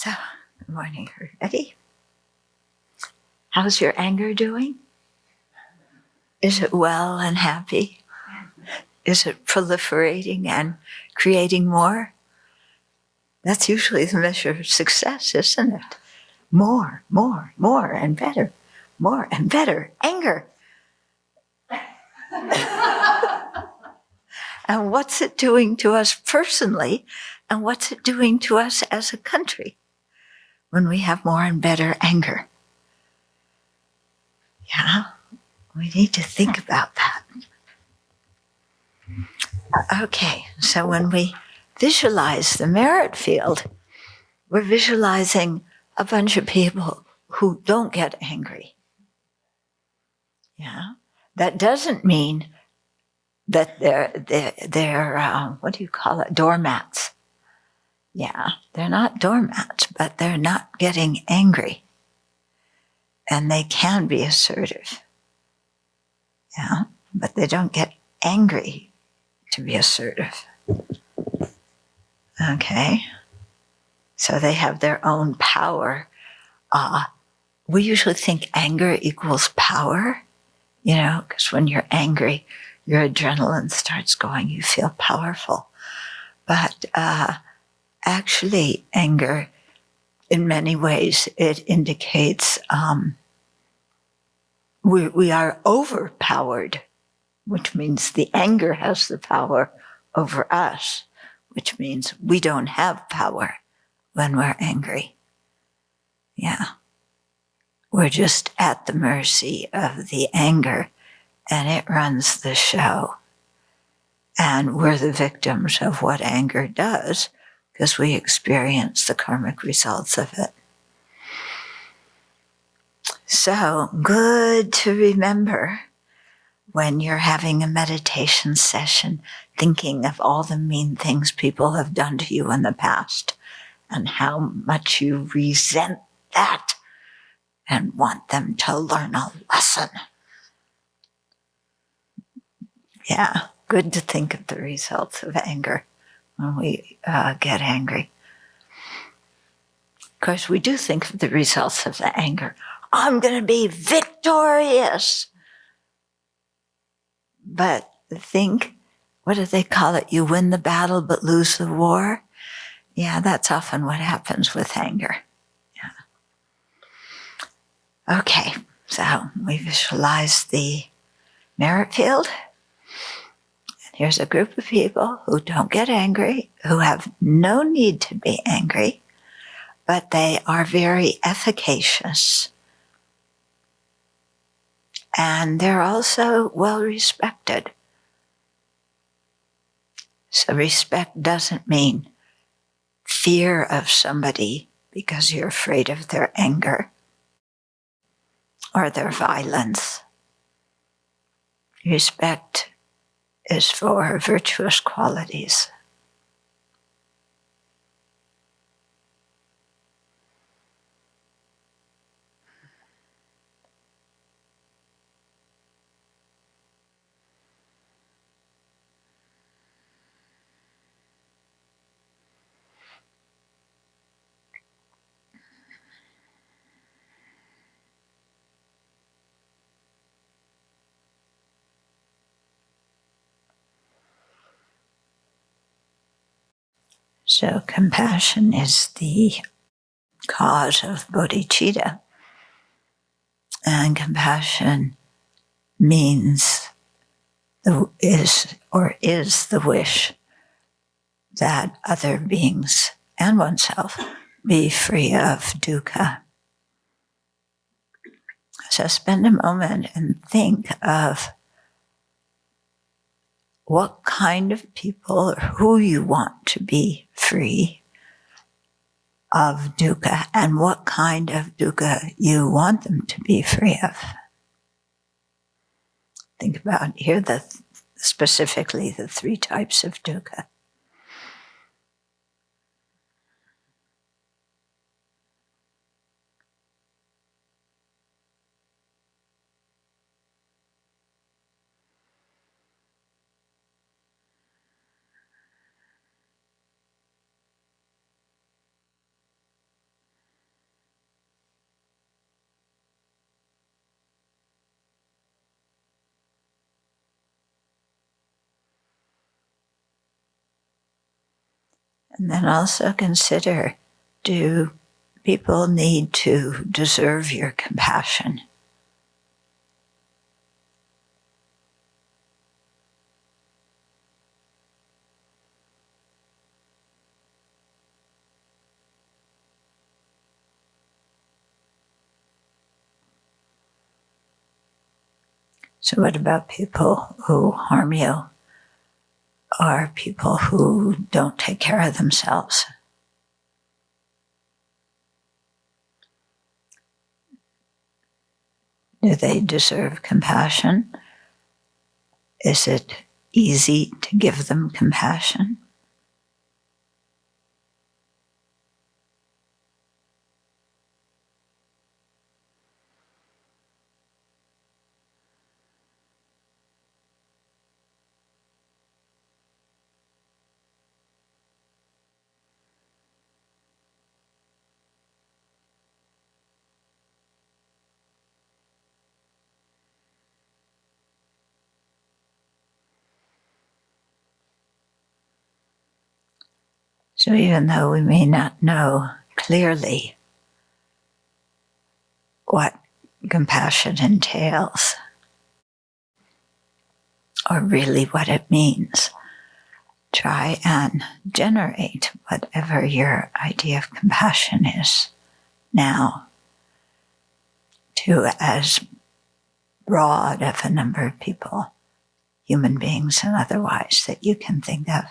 So, good morning, everybody. How's your anger doing? Is it well and happy? Is it proliferating and creating more? That's usually the measure of success, isn't it? More, and better. More and better. Anger. And what's it doing to us personally? And what's it doing to us as a country when we have more and better anger? Yeah, we need to think about that. Okay, so when we visualize the merit field, we're visualizing a bunch of people who don't get angry. Yeah, that doesn't mean that they're what do you call it? Doormats. Yeah, they're not doormats, but they're not getting angry, and they can be assertive. Yeah, but they don't get angry to be assertive. Okay, so they have their own power. We usually think anger equals power, because when you're angry, your adrenaline starts going, you feel powerful. But actually, anger, in many ways, it indicates we are overpowered, which means the anger has the power over us, which means we don't have power when we're angry. Yeah. We're just at the mercy of the anger, and it runs the show. And we're the victims of what anger does because we experience the karmic results of it. So, good to remember when you're having a meditation session, thinking of all the mean things people have done to you in the past and how much you resent that and want them to learn a lesson. Yeah, good to think of the results of anger when we get angry. Of course, we do think of the results of the anger. I'm going to be victorious. But think, what do they call it? You win the battle but lose the war? Yeah, that's often what happens with anger. Yeah. Okay, so we visualize the merit field. Here's a group of people who don't get angry, who have no need to be angry, but they are very efficacious. And they're also well respected. So respect doesn't mean fear of somebody because you're afraid of their anger or their violence. Respect is for virtuous qualities. So compassion is the cause of bodhicitta. And compassion means is the wish that other beings and oneself be free of dukkha. So spend a moment and think of what kind of people or who you want to be free of dukkha and what kind of dukkha you want them to be free of. Think about here specifically the 3 types of dukkha. And then also consider, do people need to deserve your compassion? So what about people who harm you, or people who don't take care of themselves? Do they deserve compassion? Is it easy to give them compassion? So even though we may not know clearly what compassion entails, or really what it means, try and generate whatever your idea of compassion is now to as broad of a number of people, human beings and otherwise, that you can think of.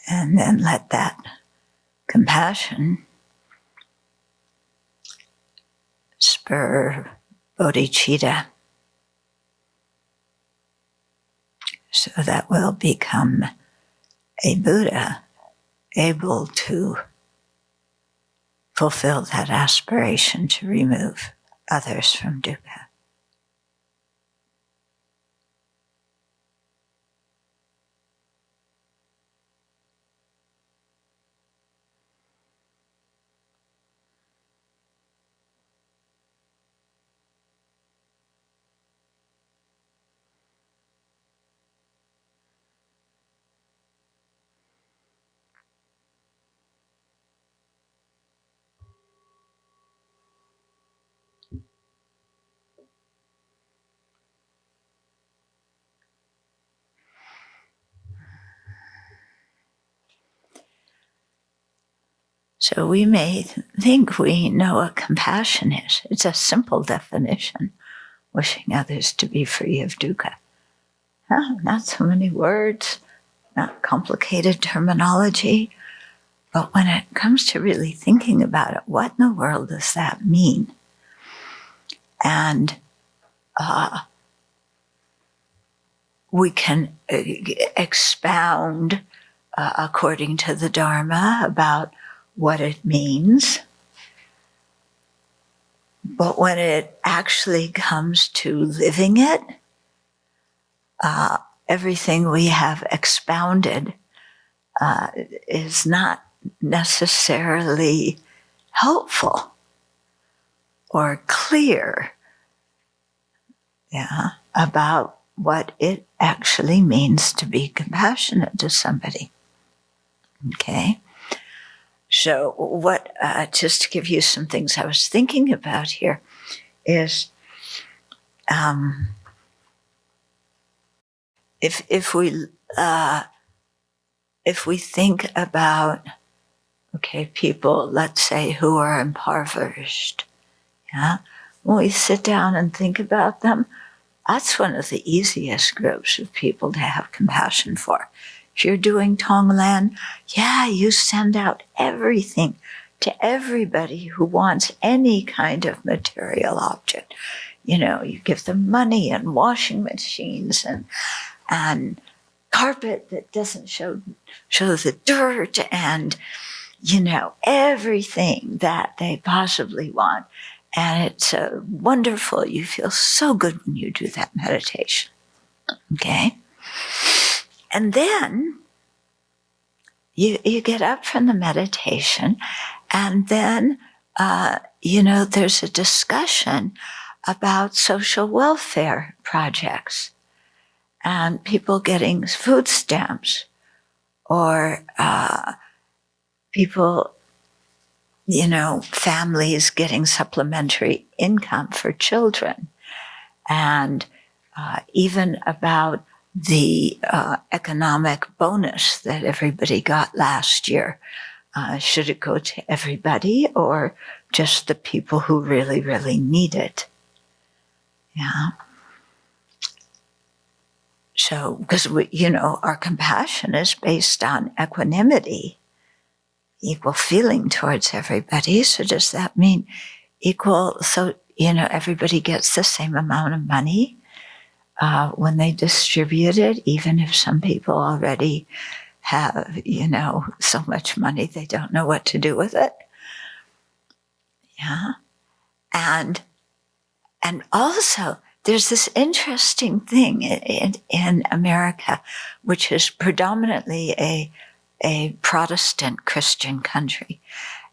And then let that compassion spur bodhicitta, so that we'll become a Buddha able to fulfill that aspiration to remove others from dukkha. So we may think we know what compassion is. It's a simple definition, wishing others to be free of dukkha. Not so many words, not complicated terminology, but when it comes to really thinking about it, what in the world does that mean? And we can expound according to the Dharma about what it means. But when it actually comes to living it, everything we have expounded is not necessarily helpful or clear, about what it actually means to be compassionate to somebody. Okay? So what, just to give you some things I was thinking about here, is if we think about, okay, people, let's say, who are impoverished, when we sit down and think about them, that's one of the easiest groups of people to have compassion for. If you're doing Tonglen, you send out everything to everybody who wants any kind of material object. You give them money and washing machines and carpet that doesn't show the dirt, and everything that they possibly want. And it's wonderful. You feel so good when you do that meditation. Okay? And then you get up from the meditation, and then, there's a discussion about social welfare projects and people getting food stamps, or people, families getting supplementary income for children, and even about the economic bonus that everybody got last year. Should it go to everybody or just the people who really, really need it? Yeah. So, because our compassion is based on equanimity, equal feeling towards everybody. So does that mean equal? So, everybody gets the same amount of money when they distribute it, even if some people already have, so much money they don't know what to do with it. Yeah. And also, there's this interesting thing in America, which is predominantly a Protestant Christian country.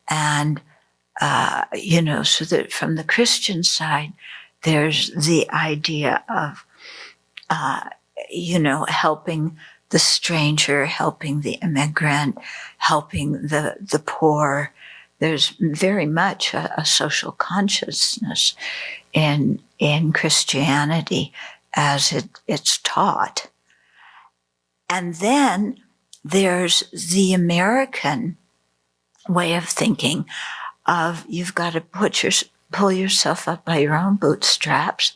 And, so that from the Christian side, there's the idea of, helping the stranger, helping the immigrant, helping the poor. There's very much a social consciousness in Christianity as it's taught. And then there's the American way of thinking of you've got to pull yourself up by your own bootstraps,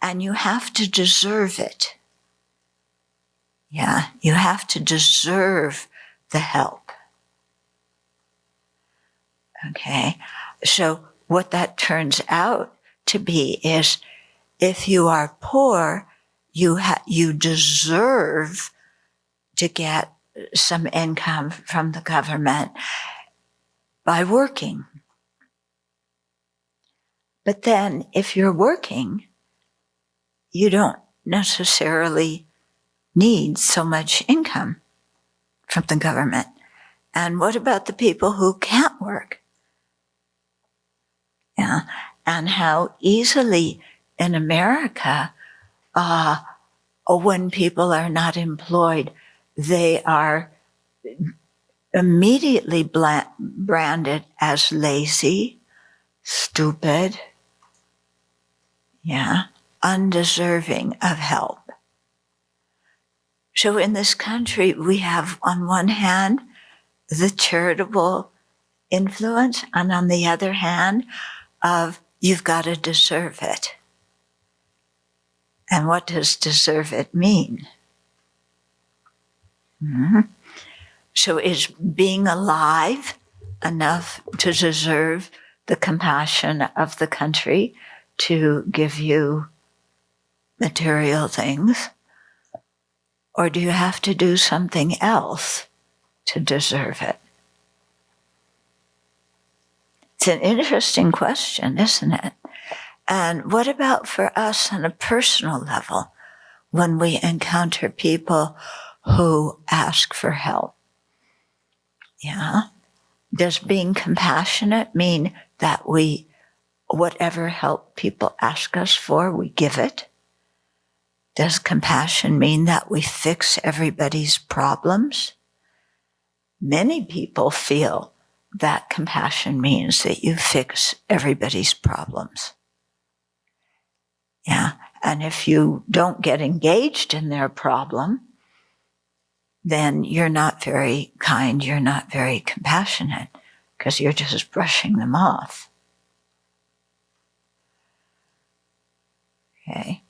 and you have to deserve it. Yeah, you have to deserve the help. Okay, so what that turns out to be is if you are poor, you deserve to get some income from the government by working. But then if you're working, you don't necessarily need so much income from the government. And what about the people who can't work? Yeah. And how easily in America, when people are not employed, they are immediately branded as lazy, stupid, undeserving of help. So in this country, we have on one hand the charitable influence, and on the other hand of you've got to deserve it. And what does deserve it mean? Mm-hmm. So is being alive enough to deserve the compassion of the country to give you material things? Or do you have to do something else to deserve it? It's an interesting question, isn't it? And what about for us on a personal level when we encounter people who ask for help? Yeah. Does being compassionate mean that whatever help people ask us for, we give it? Does compassion mean that we fix everybody's problems? Many people feel that compassion means that you fix everybody's problems. Yeah. And if you don't get engaged in their problem, then you're not very kind, you're not very compassionate, because you're just brushing them off. Okay.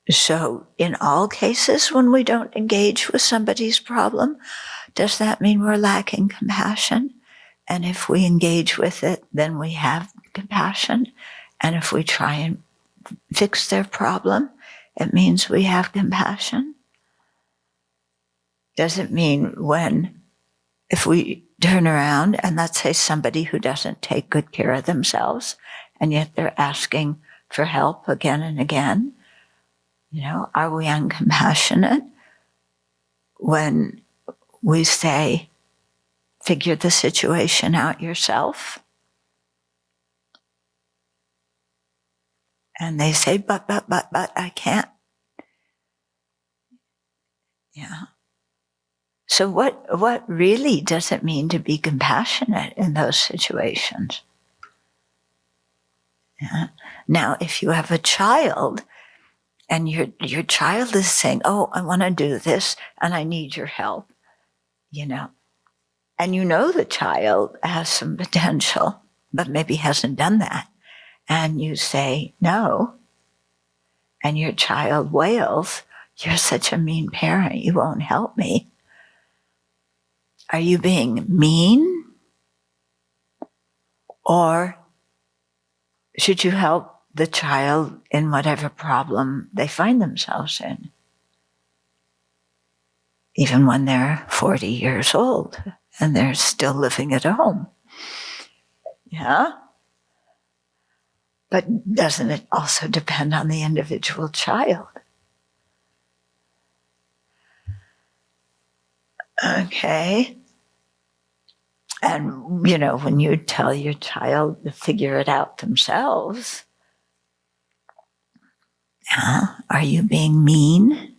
So in all cases, when we don't engage with somebody's problem, does that mean we're lacking compassion? And if we engage with it, then we have compassion. And if we try and fix their problem, it means we have compassion. Does it mean when if we turn around and let's say somebody who doesn't take good care of themselves, and yet they're asking for help again and again, are we uncompassionate when we say, figure the situation out yourself? And they say, but, I can't. Yeah. So what really does it mean to be compassionate in those situations? Yeah. Now, if you have a child and your child is saying, oh, I want to do this and I need your help, and the child has some potential, but maybe hasn't done that, and you say no, and your child wails, you're such a mean parent, you won't help me. Are you being mean? Or should you help the child in whatever problem they find themselves in? Even when they're 40 years old and they're still living at home. Yeah? But doesn't it also depend on the individual child? Okay. And, when you tell your child to figure it out themselves, are you being mean?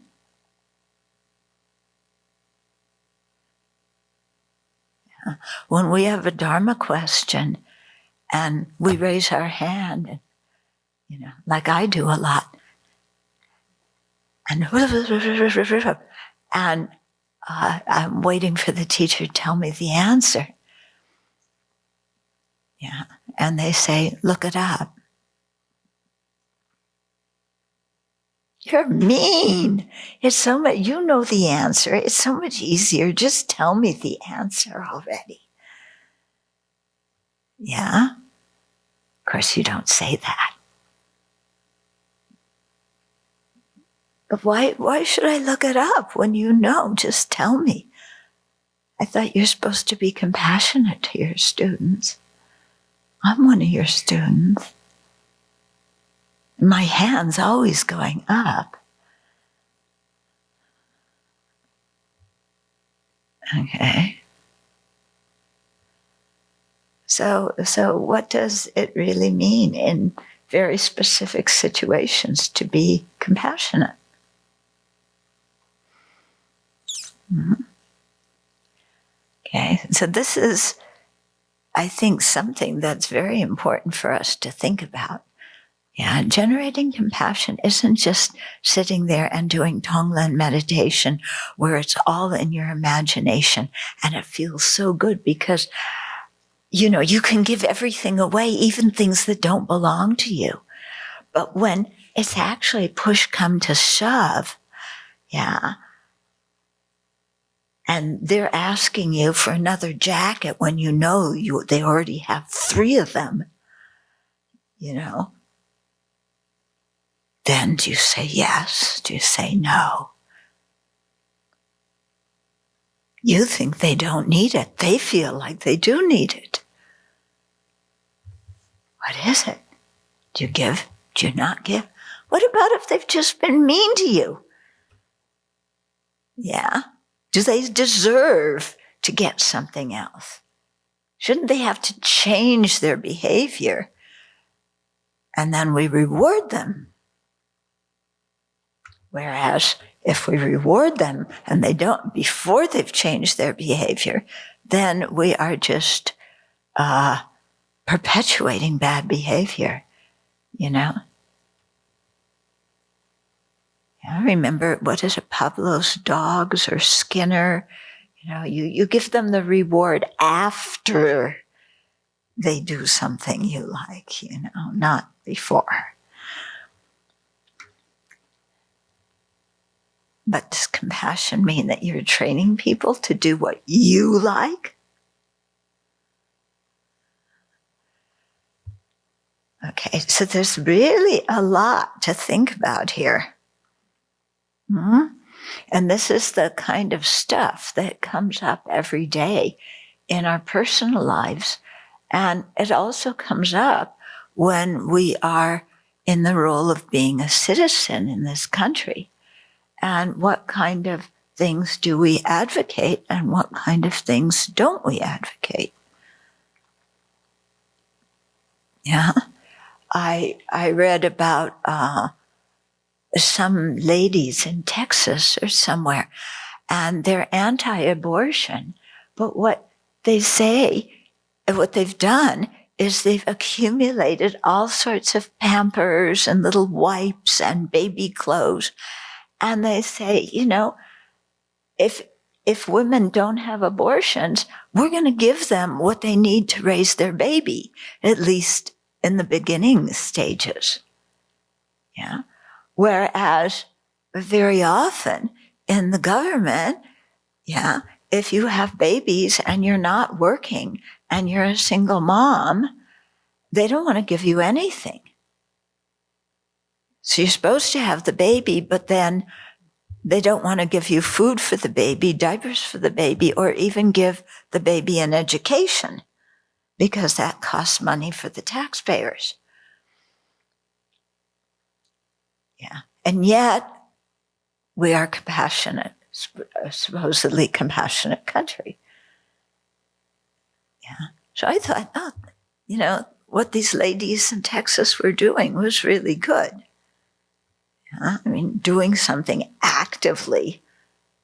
When we have a Dharma question and we raise our hand, and, like I do a lot, and I'm waiting for the teacher to tell me the answer. Yeah. And they say, look it up. You're mean. It's so much, you know the answer. It's so much easier. Just tell me the answer already. Yeah? Of course, you don't say that. But why should I look it up when you know? Just tell me. I thought you're supposed to be compassionate to your students. I'm one of your students. My hand's always going up. Okay. So what does it really mean in very specific situations to be compassionate? Mm-hmm. Okay, so this is, I think, something that's very important for us to think about. Yeah, generating compassion isn't just sitting there and doing Tonglen meditation where it's all in your imagination and it feels so good because, you can give everything away, even things that don't belong to you. But when it's actually push come to shove, yeah, and they're asking you for another jacket when they already have 3 of them, then do you say yes? Do you say no? You think they don't need it. They feel like they do need it. What is it? Do you give? Do you not give? What about if they've just been mean to you? Yeah. Do they deserve to get something else? Shouldn't they have to change their behavior? And then we reward them. Whereas if we reward them and they don't, before they've changed their behavior, then we are just perpetuating bad behavior, I remember, what is it, Pavlov's dogs or Skinner? You give them the reward after they do something you like, not before. But does compassion mean that you're training people to do what you like? Okay, so there's really a lot to think about here. And this is the kind of stuff that comes up every day in our personal lives. And it also comes up when we are in the role of being a citizen in this country. And what kind of things do we advocate and what kind of things don't we advocate? Yeah. I read about some ladies in Texas or somewhere, and they're anti-abortion. But what they say, what they've done is they've accumulated all sorts of Pampers and little wipes and baby clothes. And they say, you know, if women don't have abortions, we're going to give them what they need to raise their baby, at least in the beginning stages. Yeah. Whereas very often in the government, yeah, if you have babies and you're not working and you're a single mom, they don't want to give you anything. So you're supposed to have the baby, but then they don't want to give you food for the baby, diapers for the baby, or even give the baby an education, because that costs money for the taxpayers. Yeah. And yet we are compassionate, a supposedly compassionate country. Yeah. So I thought, oh, you know, what these ladies in Texas were doing was really good. Yeah? I mean, doing something actively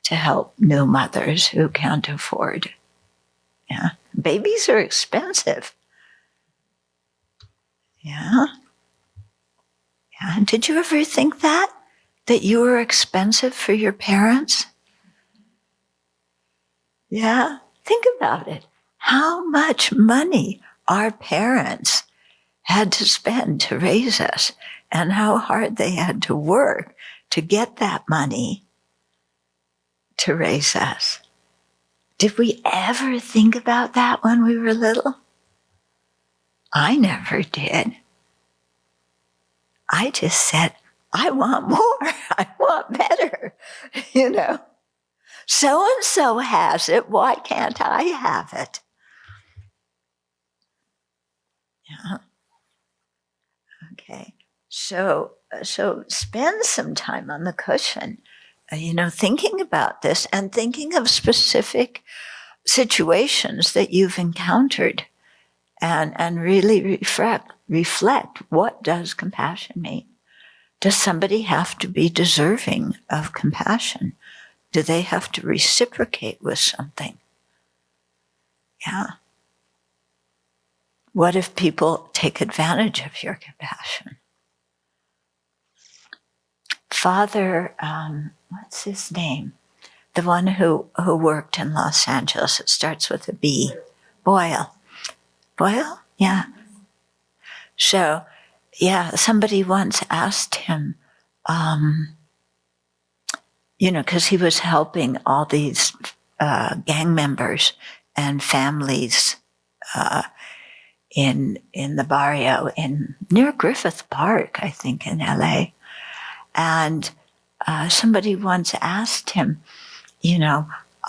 to help new mothers who can't afford. Yeah. Babies are expensive. Yeah. Yeah. Did you ever think that you were expensive for your parents? Yeah. Think about it. How much money our parents had to spend to raise us, and how hard they had to work to get that money to raise us. Did we ever think about that when we were little? I never did. I just said, I want more. I want better. You know, so-and-so has it. Why can't I have it? Yeah. Okay. So spend some time on the cushion, thinking about this and thinking of specific situations that you've encountered, and really reflect, what does compassion mean? Does somebody have to be deserving of compassion? Do they have to reciprocate with something? Yeah. What if people take advantage of your compassion? Father, what's his name? The one who worked in Los Angeles. It starts with a B. Boyle? Yeah. So, yeah, somebody once asked him, because he was helping all these gang members and families in the barrio near Griffith Park, I think, in LA. And somebody once asked him,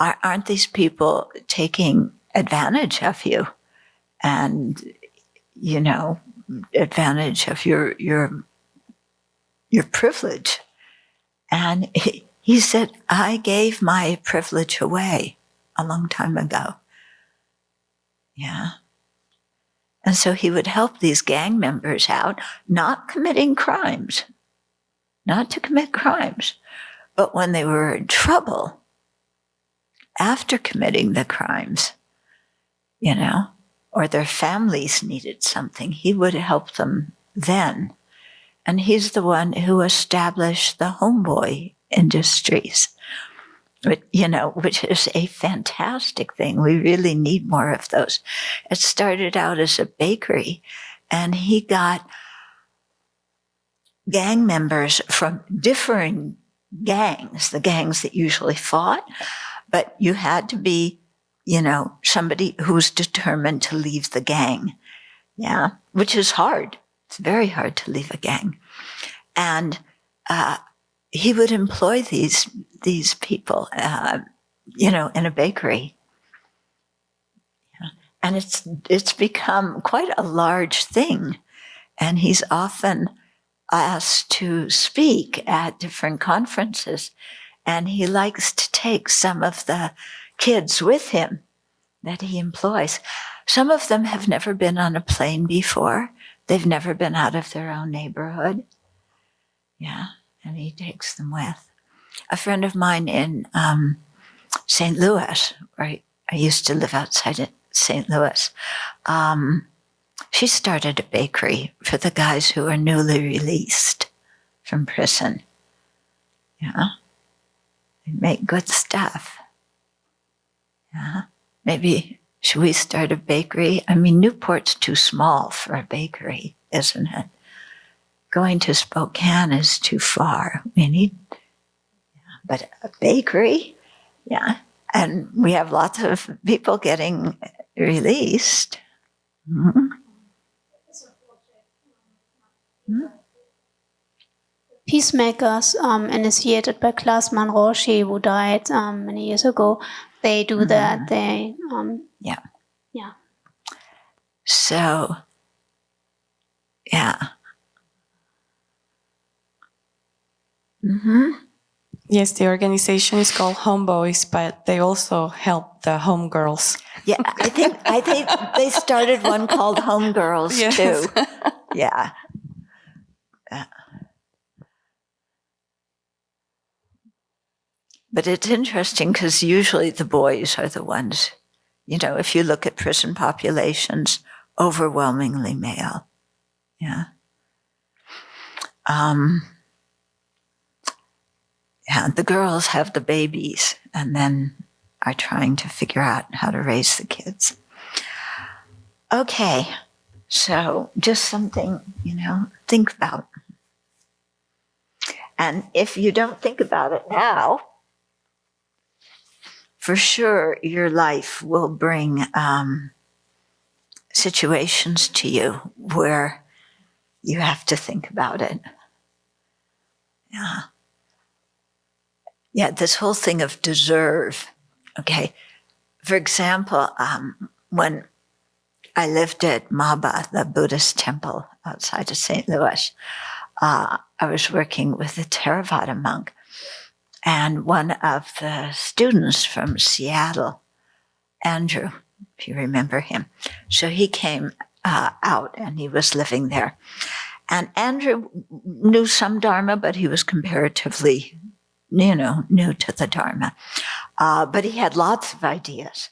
aren't these people taking advantage of you? And, advantage of your privilege. And he said, I gave my privilege away a long time ago. Yeah. And so he would help these gang members out, not committing crimes, not to commit crimes, but when they were in trouble after committing the crimes, or their families needed something, he would help them then. And he's the one who established the homeboy industries, which is a fantastic thing. We really need more of those. It started out as a bakery, and he got gang members from differing gangs, the gangs that usually fought, but you had to be, somebody who's determined to leave the gang. Yeah, which is hard. It's very hard to leave a gang. And he would employ these these people, in a bakery. And it's become quite a large thing. And he's often asked to speak at different conferences. And he likes to take some of the kids with him that he employs. Some of them have never been on a plane before. They've never been out of their own neighborhood. Yeah, and he takes them with. A friend of mine in St. Louis, where I used to live outside of St. Louis, she started a bakery for the guys who are newly released from prison. Yeah, they make good stuff. Yeah, maybe should we start a bakery? I mean, Newport's too small for a bakery, isn't it? Going to Spokane is too far. We need, but a bakery, yeah. And we have lots of people getting released. Mm-hmm. Peacemakers initiated by Klasman Roshi, who died many years ago, they do that. They yeah. So, yeah. Mm-hmm. Yes, the organization is called Homeboys, but they also help the homegirls. Yeah, I think they started one called Homegirls too. Yeah. But it's interesting because usually the boys are the ones, if you look at prison populations, overwhelmingly male. Yeah. Yeah, the girls have the babies and then are trying to figure out how to raise the kids. Okay, so just something, think about. And if you don't think about it now, for sure your life will bring situations to you where you have to think about it. Yeah. Yeah, this whole thing of deserve. Okay. For example, when I lived at Maba, the Buddhist temple outside of St. Louis, I was working with a Theravada monk. And one of the students from Seattle, Andrew, if you remember him, so he came out and he was living there. And Andrew knew some Dharma, but he was comparatively new to the Dharma. But he had lots of ideas.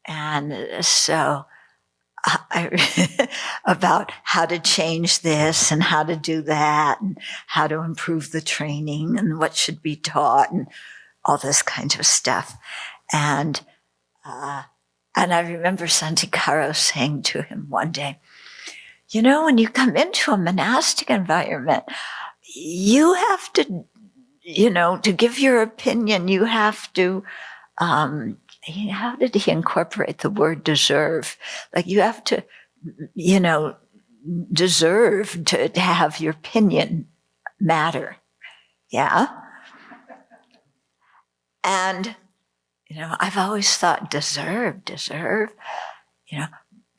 And so about how to change this and how to do that and how to improve the training and what should be taught and all this kind of stuff. And I remember Santikaro saying to him one day, when you come into a monastic environment, you have to, to give your opinion, you have to, how did he incorporate the word deserve? Like you have to, deserve to have your opinion matter. Yeah. And, I've always thought deserve,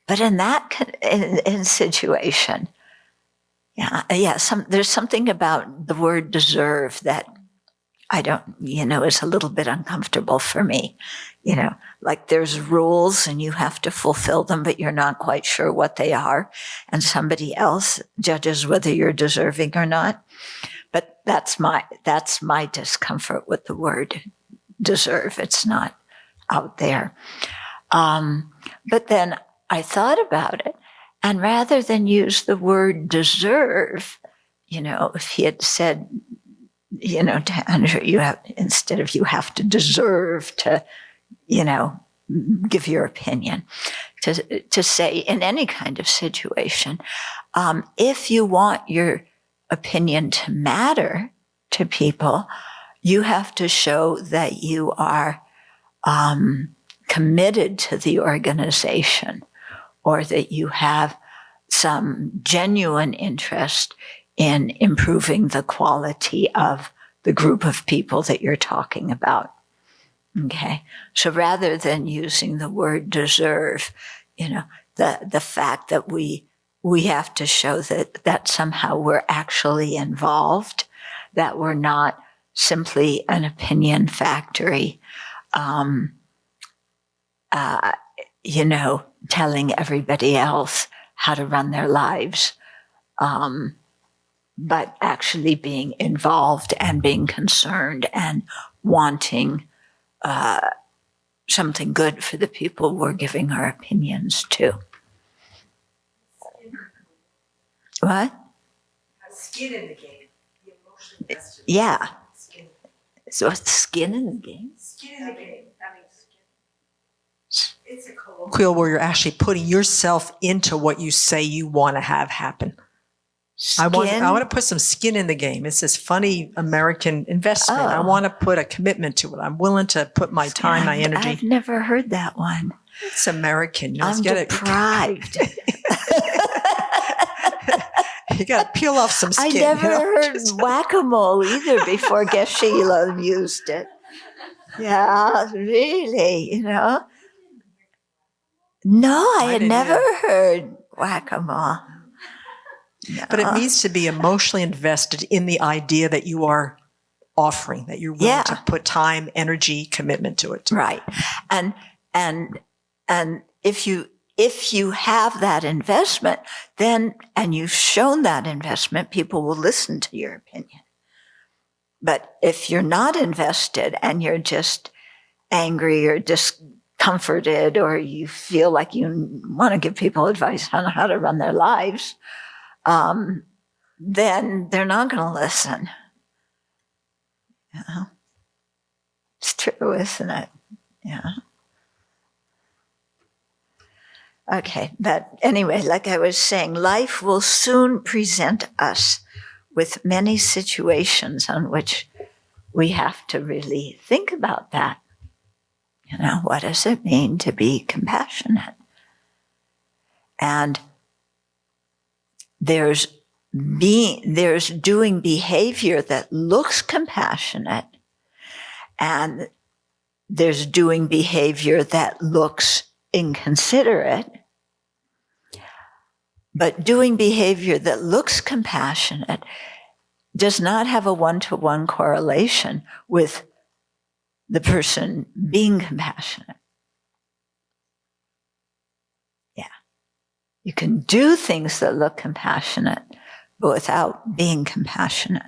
but in that in situation, there's something about the word deserve that I don't, is a little bit uncomfortable for me. Like there's rules and you have to fulfill them, but you're not quite sure what they are. And somebody else judges whether you're deserving or not. But that's my discomfort with the word deserve. It's not out there. But then I thought about it, and rather than use the word deserve, if he had said, to Andrew, instead of you have to deserve to, give your opinion, to say in any kind of situation, if you want your opinion to matter to people, you have to show that you are committed to the organization, or that you have some genuine interest in improving the quality of the group of people that you're talking about. Okay. So rather than using the word deserve, the fact that we have to show that somehow we're actually involved, that we're not simply an opinion factory, telling everybody else how to run their lives, but actually being involved and being concerned and wanting something good for the people we're giving our opinions to. What? Skin in the game. The emotional invested. Yeah. Skin. So it's skin in the game? Skin in the game. That means skin. It's a colloquial where you're actually putting yourself into what you say you want to have happen. I want to put some skin in the game. It's this funny American investment. I want to put a commitment to it. I'm willing to put my time, my energy. I've never heard that one. It's American. I'm deprived. You got to peel off some skin. I never heard whack-a-mole either before Geshe-la used it. Yeah, really, No, I had never heard whack-a-mole. No. But it needs to be emotionally invested in the idea that you are offering, that you're willing to put time, energy, commitment to it. Right. And if you have that investment, then, and you've shown that investment, people will listen to your opinion. But if you're not invested and you're just angry or discomforted, or you feel like you want to give people advice on how to run their lives, then they're not going to listen. It's true, isn't it? Yeah. Okay, but anyway, like I was saying, life will soon present us with many situations on which we have to really think about that. What does it mean to be compassionate? And there's doing behavior that looks compassionate, and there's doing behavior that looks inconsiderate. But doing behavior that looks compassionate does not have a one-to-one correlation with the person being compassionate. Yeah. You can do things that look compassionate, but without being compassionate.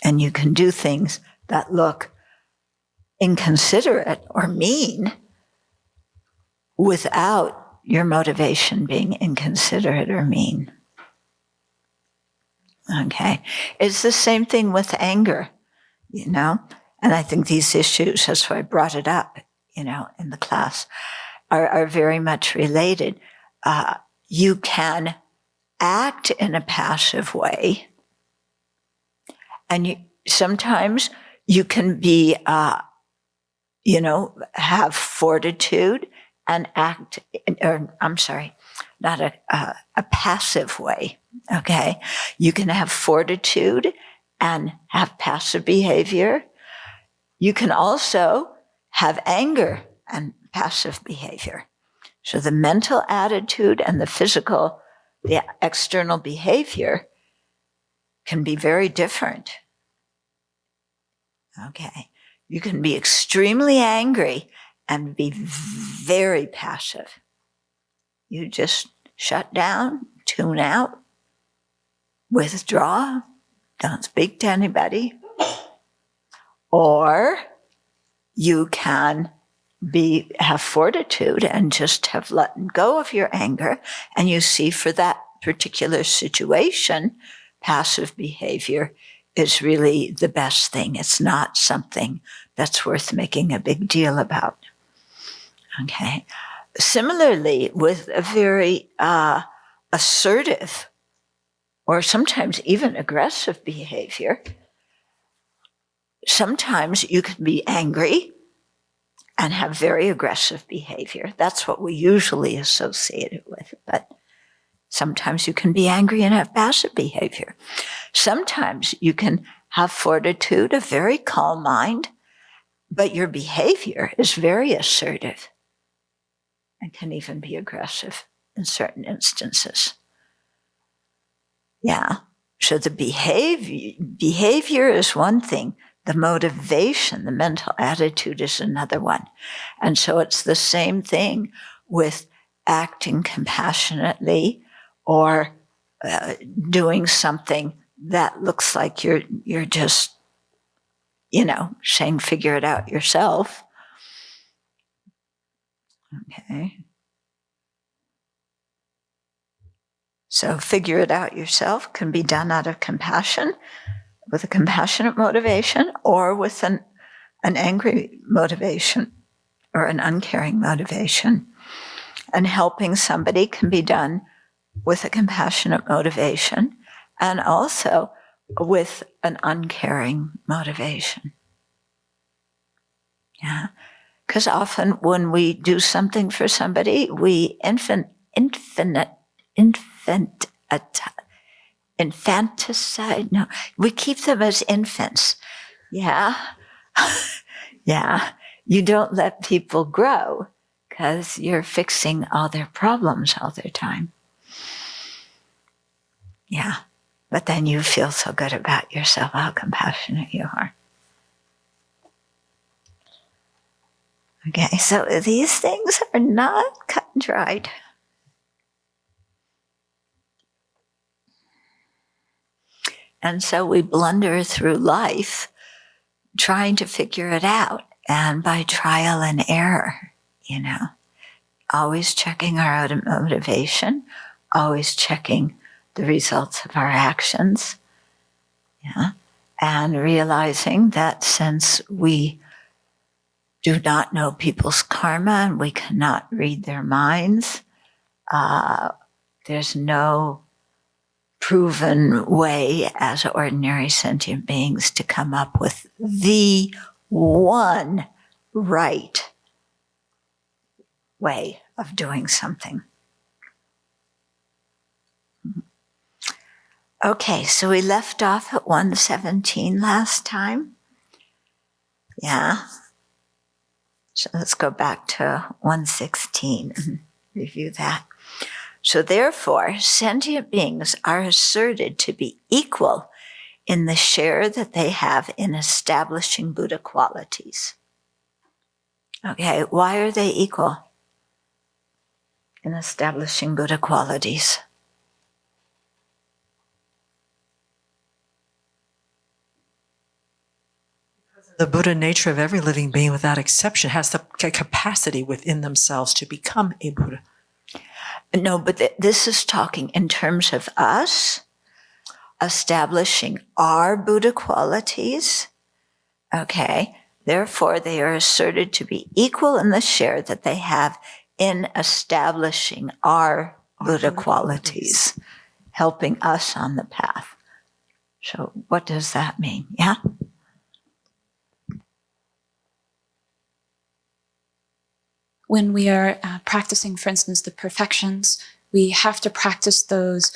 And you can do things that look inconsiderate or mean without your motivation being inconsiderate or mean. Okay. It's the same thing with anger, and I think these issues, that's why I brought it up, in the class, are very much related. You can act in a passive way, and sometimes you can be, have fortitude and act, not a passive way, okay? You can have fortitude and have passive behavior. You can also have anger and passive behavior. So the mental attitude and the external behavior can be very different. Okay. You can be extremely angry and be very passive. You just shut down, tune out, withdraw, don't speak to anybody. Or you can have fortitude and just have let go of your anger, and you see for that particular situation, passive behavior is really the best thing. It's not something that's worth making a big deal about. Okay. Similarly, with a very assertive or sometimes even aggressive behavior, sometimes you can be angry and have very aggressive behavior. That's what we usually associate it with. But sometimes you can be angry and have passive behavior. Sometimes you can have fortitude, a very calm mind, but your behavior is very assertive and can even be aggressive in certain instances. Yeah. So the behavior is one thing. The motivation, the mental attitude is another one. And so it's the same thing with acting compassionately or doing something that looks like you're just, saying figure it out yourself. Okay. So figure it out yourself can be done out of compassion, with a compassionate motivation, or with an angry motivation or an uncaring motivation. And helping somebody can be done with a compassionate motivation and also with an uncaring motivation. Yeah. Because often when we do something for somebody, we infanticide. No, we keep them as infants. Yeah. Yeah. You don't let people grow because you're fixing all their problems all the time. Yeah. But then you feel so good about yourself, how compassionate you are. Okay, so these things are not cut and dried. And so we blunder through life trying to figure it out, and by trial and error, always checking our own motivation, always checking the results of our actions, and realizing that since we do not know people's karma and we cannot read their minds, there's no proven way as ordinary sentient beings to come up with the one right way of doing something. Okay, so we left off at 117 last time. Yeah. So let's go back to 116 and review that. So therefore, sentient beings are asserted to be equal in the share that they have in establishing Buddha qualities. Okay, why are they equal in establishing Buddha qualities? The Buddha nature of every living being without exception has the capacity within themselves to become a Buddha. No, but this is talking in terms of us establishing our Buddha qualities. Okay, therefore they are asserted to be equal in the share that they have in establishing our Buddha qualities, helping us on the path. So what does that mean? Yeah? When we are practicing, for instance, the perfections, we have to practice those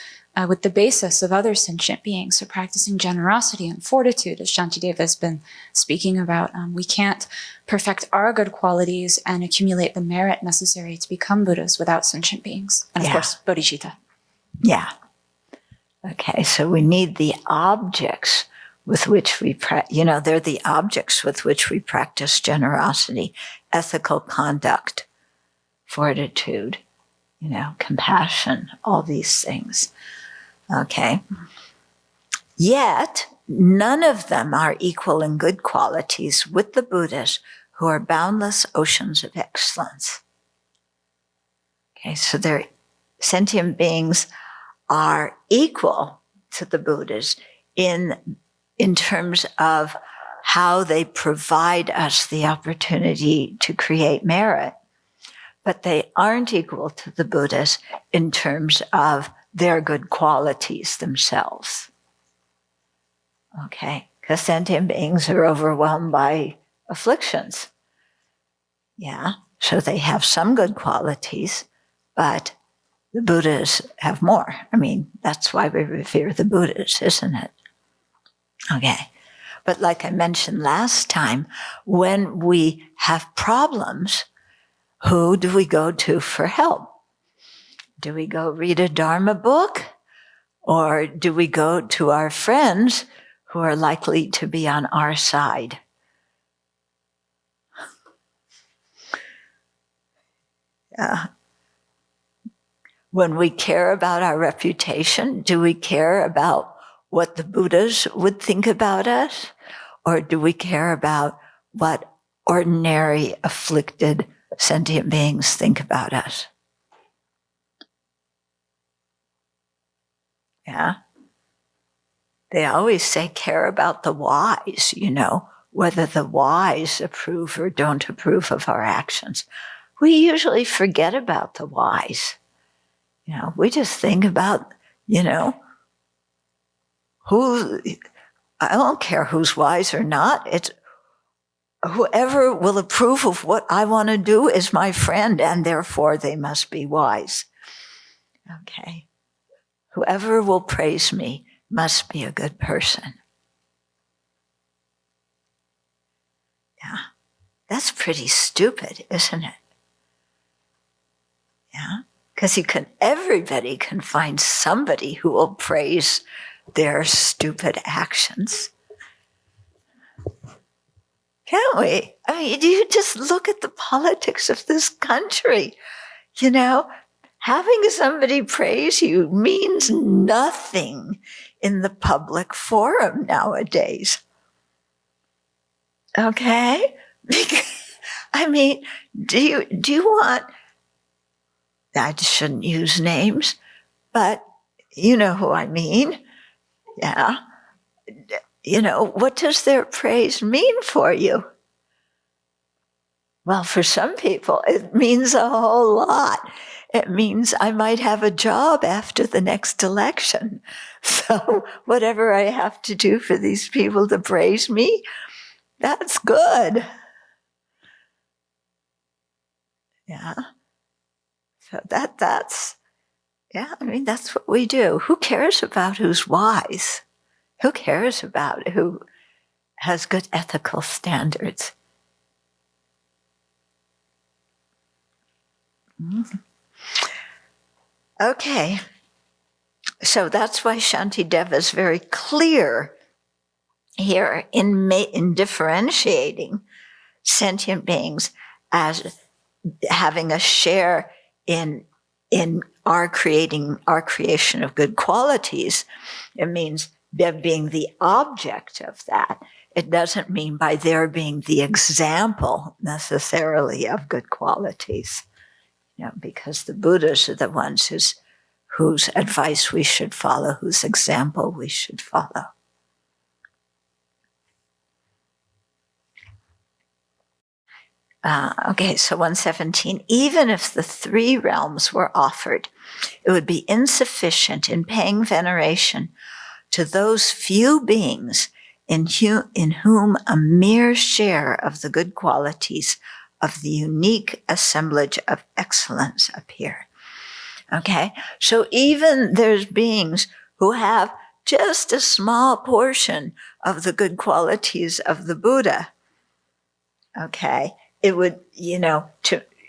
with the basis of other sentient beings. So practicing generosity and fortitude, as Shantideva has been speaking about. We can't perfect our good qualities and accumulate the merit necessary to become Buddhas without sentient beings. And of course, bodhicitta. Yeah. Okay, so we need the objects with which we, they're the objects with which we practice generosity, ethical conduct, fortitude, compassion, all these things. Okay. Yet, none of them are equal in good qualities with the Buddhas who are boundless oceans of excellence. Okay, so they're sentient beings are equal to the Buddhas in terms of how they provide us the opportunity to create merit, but they aren't equal to the Buddhas in terms of their good qualities themselves. Okay, because sentient beings are overwhelmed by afflictions. Yeah, so they have some good qualities, but the Buddhas have more. I mean, that's why we revere the Buddhas, isn't it? Okay. But like I mentioned last time, when we have problems, who do we go to for help? Do we go read a Dharma book? Or do we go to our friends who are likely to be on our side? When we care about our reputation, do we care about what the Buddhas would think about us? Or do we care about what ordinary, afflicted, sentient beings think about us? Yeah. They always say care about the wise, whether the wise approve or don't approve of our actions. We usually forget about the wise. We just think about, who, I don't care who's wise or not. It's whoever will approve of what I want to do is my friend, and therefore they must be wise. Okay. Whoever will praise me must be a good person. Yeah. That's pretty stupid, isn't it? Yeah. Because everybody can find somebody who will praise their stupid actions. Can't we? I mean, you just look at the politics of this country. Having somebody praise you means nothing in the public forum nowadays. Okay? I mean, do you want, I shouldn't use names, but you know who I mean. Yeah. What does their praise mean for you? Well, for some people, it means a whole lot. It means I might have a job after the next election. So whatever I have to do for these people to praise me, that's good. Yeah. So that's what we do. Who cares about who's wise? Who cares about who has good ethical standards? Mm-hmm. Okay, so that's why Shantideva is very clear here in differentiating sentient beings as having a share in our creation of good qualities. It means them being the object of that. It doesn't mean by their being the example necessarily of good qualities. Because the Buddhas are the ones whose advice we should follow, whose example we should follow. Okay, so 117. Even if the 3 realms were offered, it would be insufficient in paying veneration to those few beings in whom a mere share of the good qualities of the unique assemblage of excellence appear. Okay, so even there's beings who have just a small portion of the good qualities of the Buddha. Okay, it would,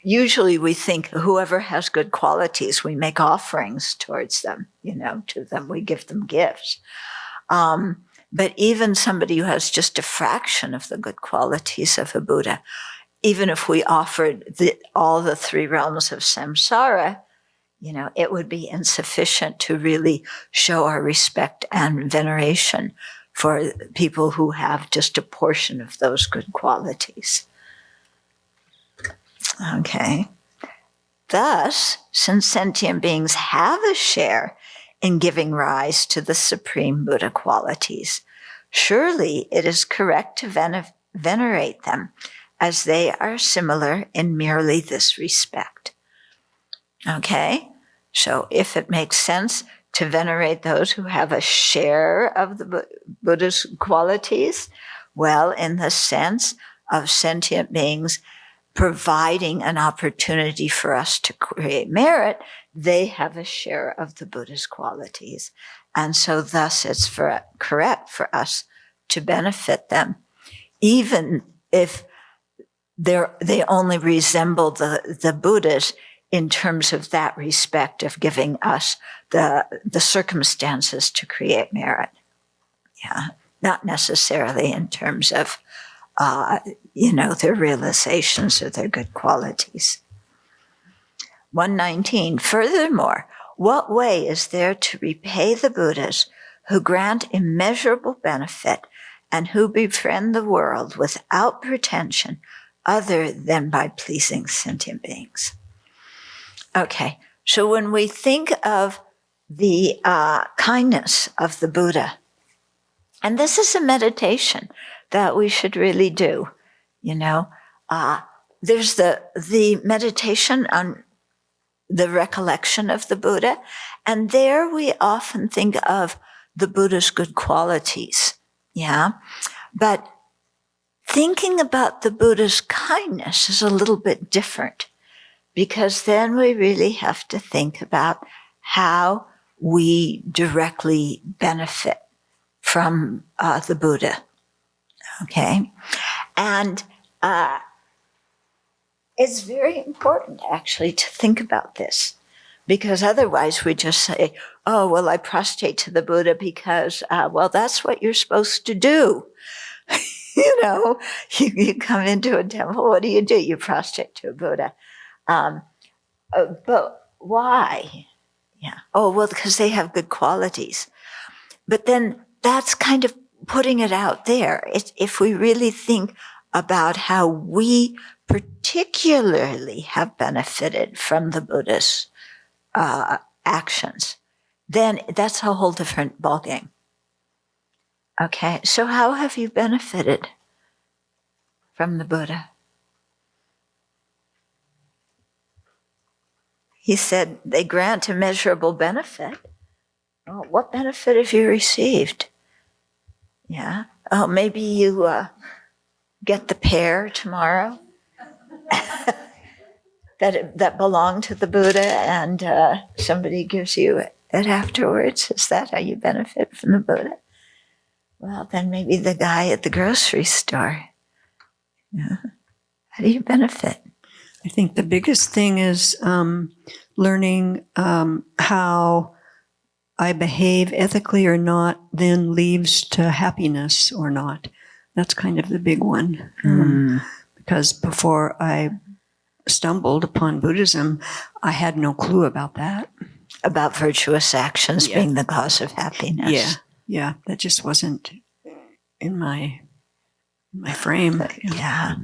usually we think whoever has good qualities, we make offerings towards them, to them, we give them gifts. But even somebody who has just a fraction of the good qualities of a Buddha, even if we offered all the 3 realms of samsara, it would be insufficient to really show our respect and veneration for people who have just a portion of those good qualities. Okay. Thus, since sentient beings have a share in giving rise to the supreme Buddha qualities, surely it is correct to venerate them, as they are similar in merely this respect. Okay? So if it makes sense to venerate those who have a share of the Buddha's qualities, well, in the sense of sentient beings providing an opportunity for us to create merit, they have a share of the Buddha's qualities. And so thus it's correct for us to benefit them, even if they only resemble the Buddhas in terms of that respect of giving us the circumstances to create merit. Yeah, not necessarily in terms of, their realizations or their good qualities. 119, furthermore, what way is there to repay the Buddhas who grant immeasurable benefit and who befriend the world without pretension other than by pleasing sentient beings? Okay, so when we think of the kindness of the Buddha, and this is a meditation that we should really do, there's the meditation on the recollection of the Buddha, and there we often think of the Buddha's good qualities, but thinking about the Buddha's kindness is a little bit different, because then we really have to think about how we directly benefit from the Buddha, okay? And it's very important, actually, to think about this, because otherwise we just say, oh, well, I prostrate to the Buddha because, that's what you're supposed to do. You come into a temple, what do? You prostrate to a Buddha. But why? Yeah. Oh, well, because they have good qualities. But then that's kind of putting it out there. If we really think about how we particularly have benefited from the Buddha's actions, then that's a whole different ballgame. Okay, so how have you benefited from the Buddha? He said they grant immeasurable benefit. Oh, what benefit have you received? Yeah. Oh, maybe you get the pear tomorrow that belonged to the Buddha, and somebody gives you it afterwards. Is that how you benefit from the Buddha? Well, then maybe the guy at the grocery store. Yeah. How do you benefit? I think the biggest thing is learning how I behave ethically or not then leads to happiness or not. That's kind of the big one. Because before I stumbled upon Buddhism, I had no clue about that. About virtuous actions being the cause of happiness. Yeah, that just wasn't in my frame. Yeah.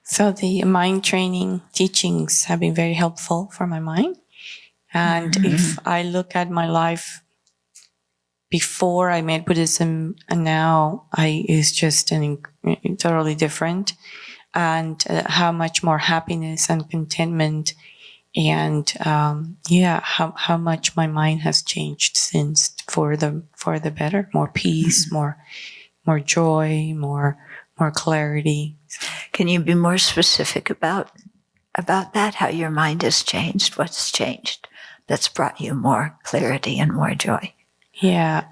So the mind training teachings have been very helpful for my mind. And if I look at my life before I met Buddhism and now, it's just totally different. And how much more happiness and contentment, and how much my mind has changed since for the better. More peace, more joy, more clarity. Can you be more specific about that? How your mind has changed? What's changed that's brought you more clarity and more joy? Yeah.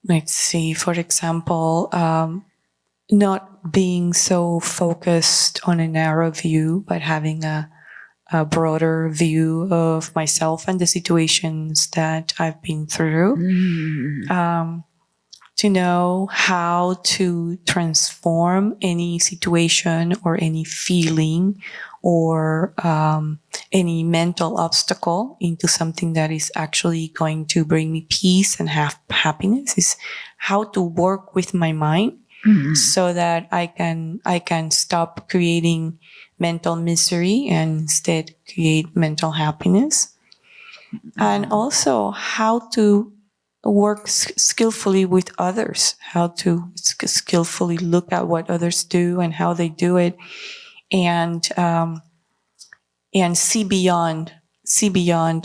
Let's see. For example, not being so focused on a narrow view, but having a broader view of myself and the situations that I've been through. To know how to transform any situation or any feeling or any mental obstacle into something that is actually going to bring me peace and happiness, is how to work with my mind so that I can stop creating mental misery and instead create mental happiness. And also how to work skillfully with others, how to skillfully look at what others do and how they do it, and see beyond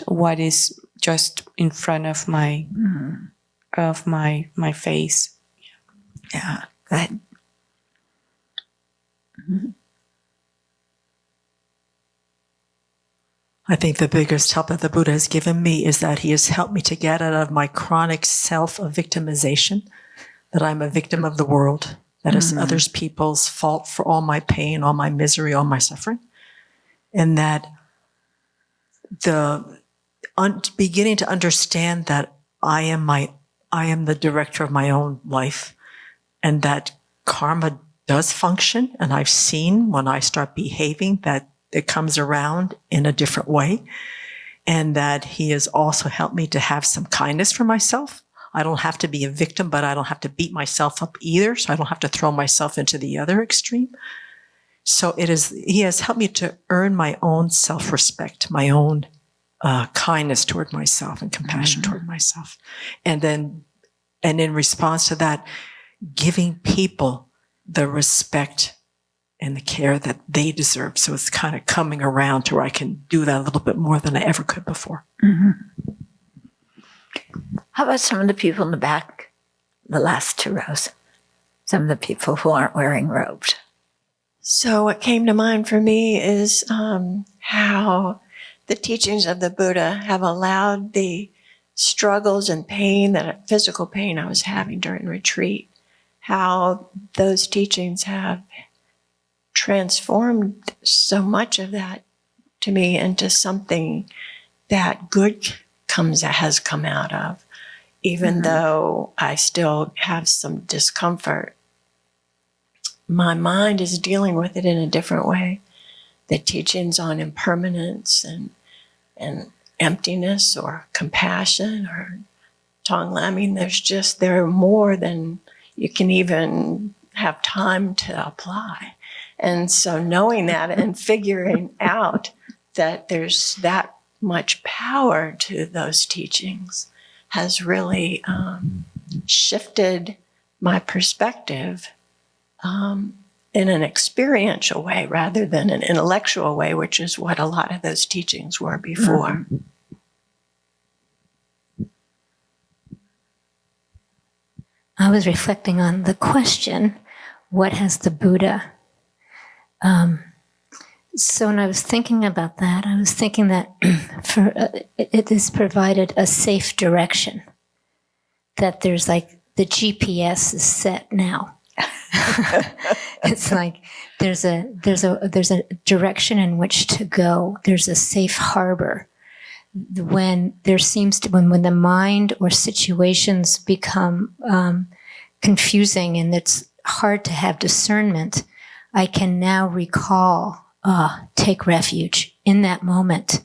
what is just in front of my face. Yeah, good. I think the biggest help that the Buddha has given me is that he has helped me to get out of my chronic self of victimization, that I'm a victim of the world, that it's others people's fault for all my pain, all my misery, all my suffering. And that beginning to understand that I am the director of my own life, and that karma does function. And I've seen when I start behaving that it comes around in a different way. And that he has also helped me to have some kindness for myself. I don't have to be a victim, but I don't have to beat myself up either. So I don't have to throw myself into the other extreme. So he has helped me to earn my own self-respect, my own kindness toward myself and compassion toward myself. And in response to that, giving people the respect and the care that they deserve. So it's kind of coming around to where I can do that a little bit more than I ever could before. How about some of the people in the back, the last two rows? Some of the people who aren't wearing robes. So what came to mind for me is how the teachings of the Buddha have allowed the struggles and pain, that physical pain I was having during retreat, how those teachings have transformed so much of that to me into something that good has come out of, even though I still have some discomfort. My mind is dealing with it in a different way. The teachings on impermanence and emptiness or compassion or Tonglen, I mean, there are more than you can even have time to apply. And so knowing that and figuring out that there's that much power to those teachings has really shifted my perspective in an experiential way rather than an intellectual way, which is what a lot of those teachings were before. I was reflecting on the question, what has the Buddha? So when I was thinking about that, I was thinking that it has provided a safe direction, that there's like the GPS is set now. It's like there's a direction in which to go. There's a safe harbor. When the mind or situations become confusing and it's hard to have discernment, I can now recall, take refuge in that moment.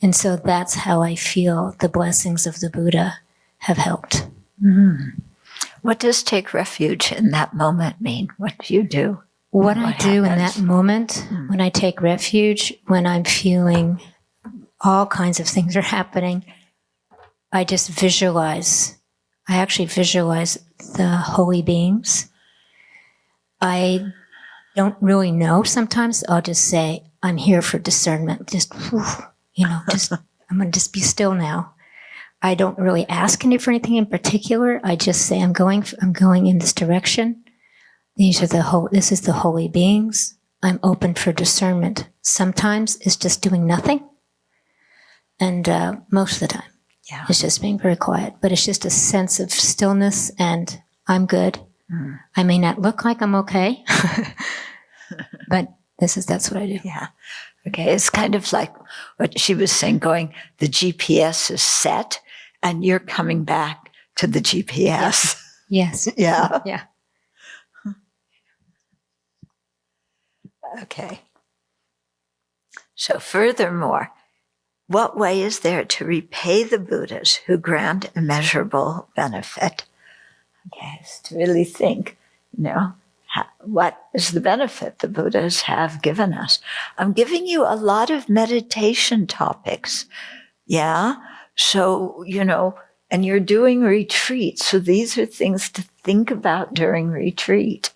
And so that's how I feel the blessings of the Buddha have helped. What does take refuge in that moment mean? What do you do? What I do in that moment, when I take refuge, when I'm feeling all kinds of things are happening, I just visualize. I actually visualize the holy beings. I don't really know. Sometimes I'll just say, I'm here for discernment. Just, I'm going to just be still now. I don't really ask for anything in particular. I just say, I'm going in this direction. This is the holy beings. I'm open for discernment. Sometimes it's just doing nothing. And most of the time, it's just being very quiet. But it's just a sense of stillness and I'm good. I may not look like I'm okay, but that's what I do. Yeah. Okay. It's kind of like what she was saying, the GPS is set and you're coming back to the GPS. Yes. Yeah. Yeah. Okay. So furthermore, what way is there to repay the Buddhas who grant immeasurable benefit? Okay, it's to really think, what is the benefit the Buddhas have given us? I'm giving you a lot of meditation topics. Yeah. So, and you're doing retreat. So these are things to think about during retreat.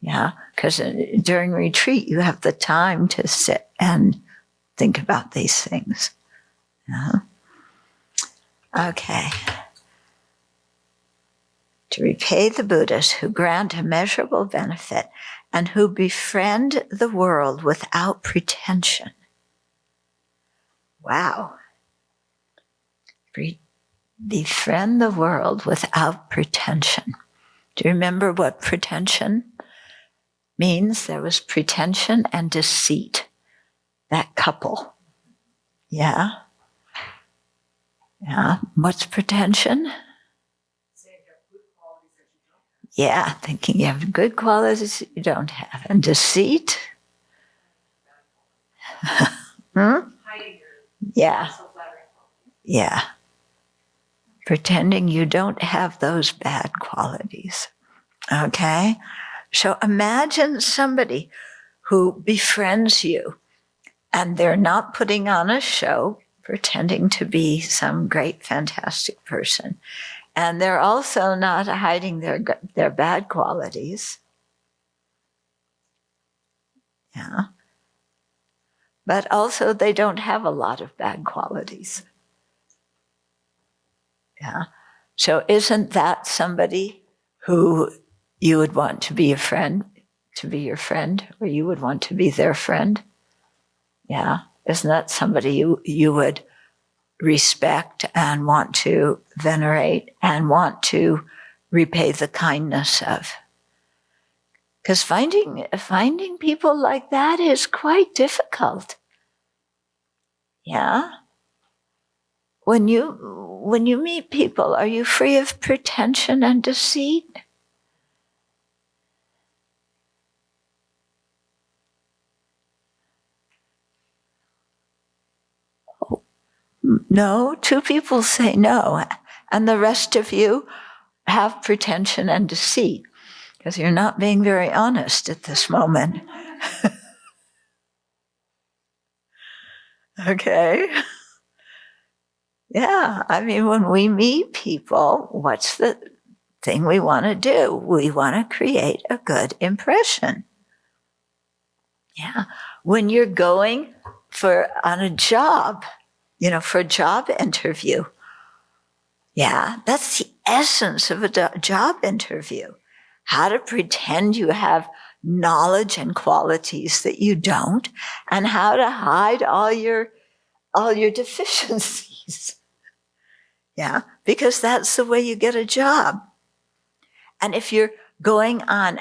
Yeah. Because during retreat, you have the time to sit and think about these things. Yeah. Okay. To repay the Buddhas who grant immeasurable benefit and who befriend the world without pretension. Wow. Befriend the world without pretension. Do you remember what pretension means? There was pretension and deceit. That couple. Yeah. Yeah. What's pretension? Yeah, thinking you have good qualities you don't have. And deceit? Yeah. Yeah. Pretending you don't have those bad qualities. Okay? So imagine somebody who befriends you and they're not putting on a show, pretending to be some great, fantastic person. And they're also not hiding their bad qualities. Yeah. But also they don't have a lot of bad qualities. Yeah. So isn't that somebody who you would want to be a friend, to be your friend, or you would want to be their friend? Yeah. Isn't that somebody you would respect and want to venerate and want to repay the kindness of? Because finding people like that is quite difficult. Yeah? When you meet people, are you free of pretension and deceit? No, two people say no, and the rest of you have pretension and deceit, because you're not being very honest at this moment. Okay? Yeah, I mean, when we meet people, what's the thing we want to do? We want to create a good impression. Yeah. When you're going on a job, for a job interview, yeah, that's the essence of a job interview. How to pretend you have knowledge and qualities that you don't, and how to hide all your deficiencies. Yeah, because that's the way you get a job. And if you're going on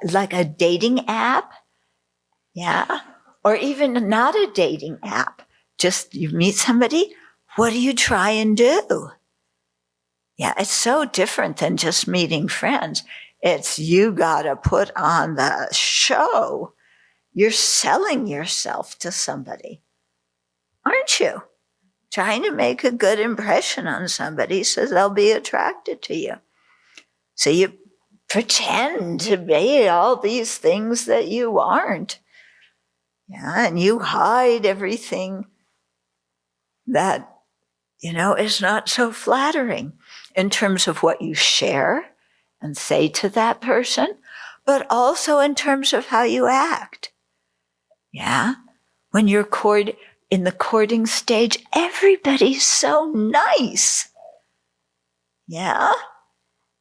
like a dating app, yeah, or even not a dating app, just you meet somebody, what do you try and do? Yeah, it's so different than just meeting friends. It's you gotta put on the show. You're selling yourself to somebody, aren't you? Trying to make a good impression on somebody so they'll be attracted to you. So you pretend to be all these things that you aren't. Yeah, and you hide everything that, is not so flattering in terms of what you share and say to that person, but also in terms of how you act. Yeah, when you're in the courting stage, everybody's so nice. Yeah?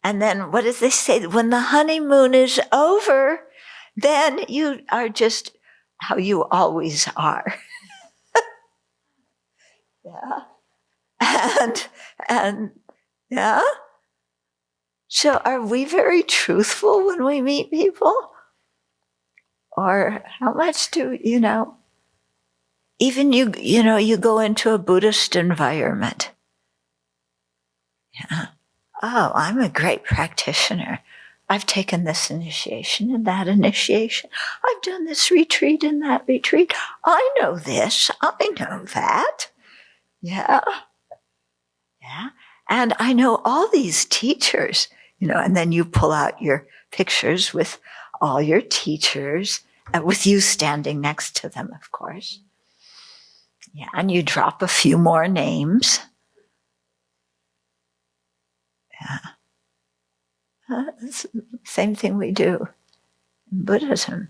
And then what do they say? When the honeymoon is over, then you are just how you always are. Yeah. And yeah. So are we very truthful when we meet people? Or how much do, even you go into a Buddhist environment. Yeah. Oh, I'm a great practitioner. I've taken this initiation and that initiation. I've done this retreat and that retreat. I know this. I know that. Yeah. Yeah. And I know all these teachers, and then you pull out your pictures with all your teachers, with you standing next to them, of course. Yeah. And you drop a few more names. Yeah. It's the same thing we do in Buddhism.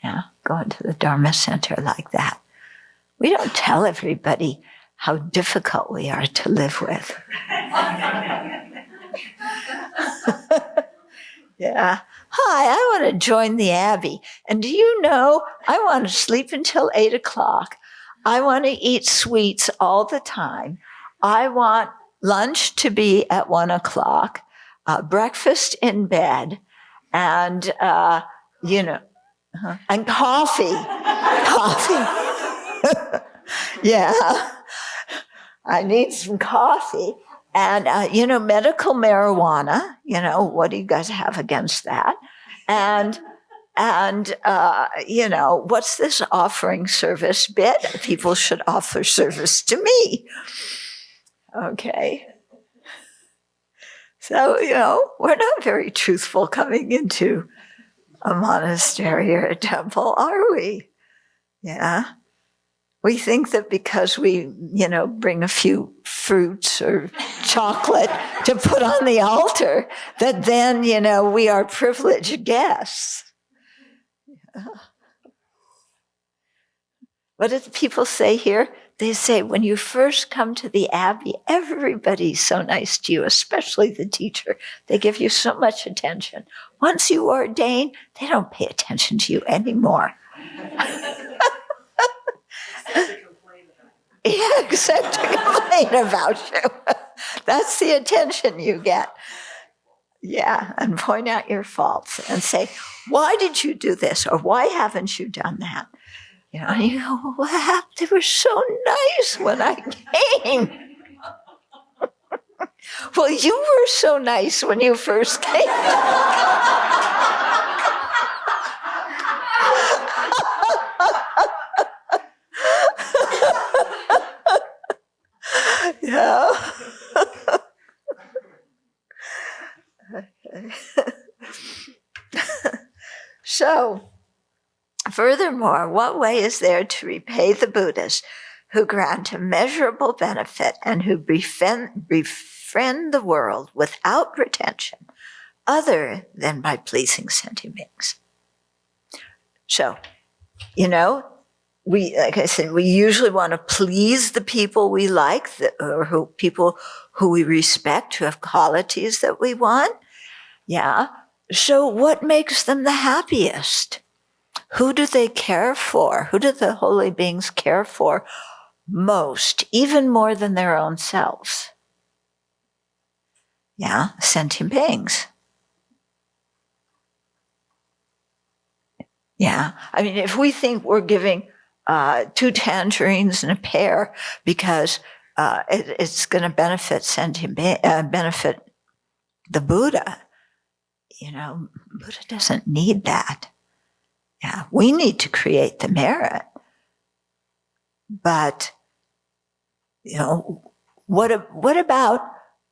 Yeah. Go into the Dharma Center like that. We don't tell everybody how difficult we are to live with. Yeah. Hi, I want to join the Abbey. And do you know, I want to sleep until 8 o'clock. I want to eat sweets all the time. I want lunch to be at 1 o'clock, breakfast in bed, and, and coffee. Coffee. Yeah. I need some coffee. And, medical marijuana, what do you guys have against that? And what's this offering service bit? People should offer service to me. Okay. So, we're not very truthful coming into a monastery or a temple, are we? Yeah. We think that because we, bring a few fruits or chocolate to put on the altar, that then, we are privileged guests. Yeah. What do the people say here? They say, when you first come to the Abbey, everybody's so nice to you, especially the teacher. They give you so much attention. Once you ordain, they don't pay attention to you anymore. Yeah, except to complain about you. That's the attention you get. Yeah, and point out your faults and say, why did you do this? Or why haven't you done that? And you go, what happened? They were so nice when I came. Well, you were so nice when you first came. Yeah. Okay. So, furthermore, what way is there to repay the Buddhas who grant immeasurable benefit and who befriend the world without retention, other than by pleasing sentient beings? So, like I said, we usually want to please the people we like, or people who we respect, who have qualities that we want. Yeah. So what makes them the happiest? Who do they care for? Who do the holy beings care for most, even more than their own selves? Yeah, sentient beings. Yeah. I mean, if we think we're giving 2 tangerines and a pear because it's going to benefit benefit the Buddha, Buddha doesn't need that. Yeah, we need to create the merit. But, what about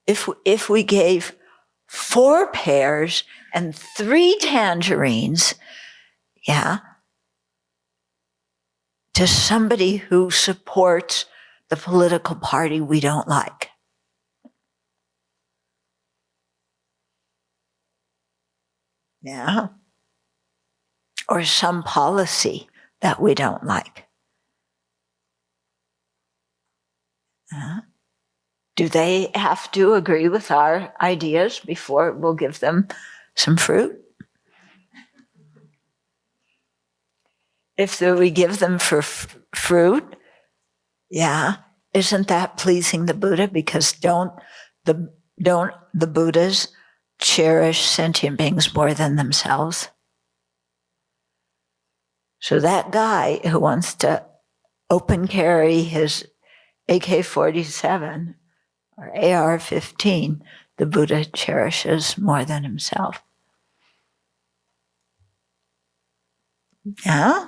if we gave 4 pears and 3 tangerines, yeah, to somebody who supports the political party we don't like? Yeah. Or some policy that we don't like. Do they have to agree with our ideas before we'll give them some fruit? If we give them for fruit, yeah, isn't that pleasing the Buddha? Because don't the Buddhas cherish sentient beings more than themselves? So that guy who wants to open carry his AK-47 or AR-15, the Buddha cherishes more than himself. Yeah?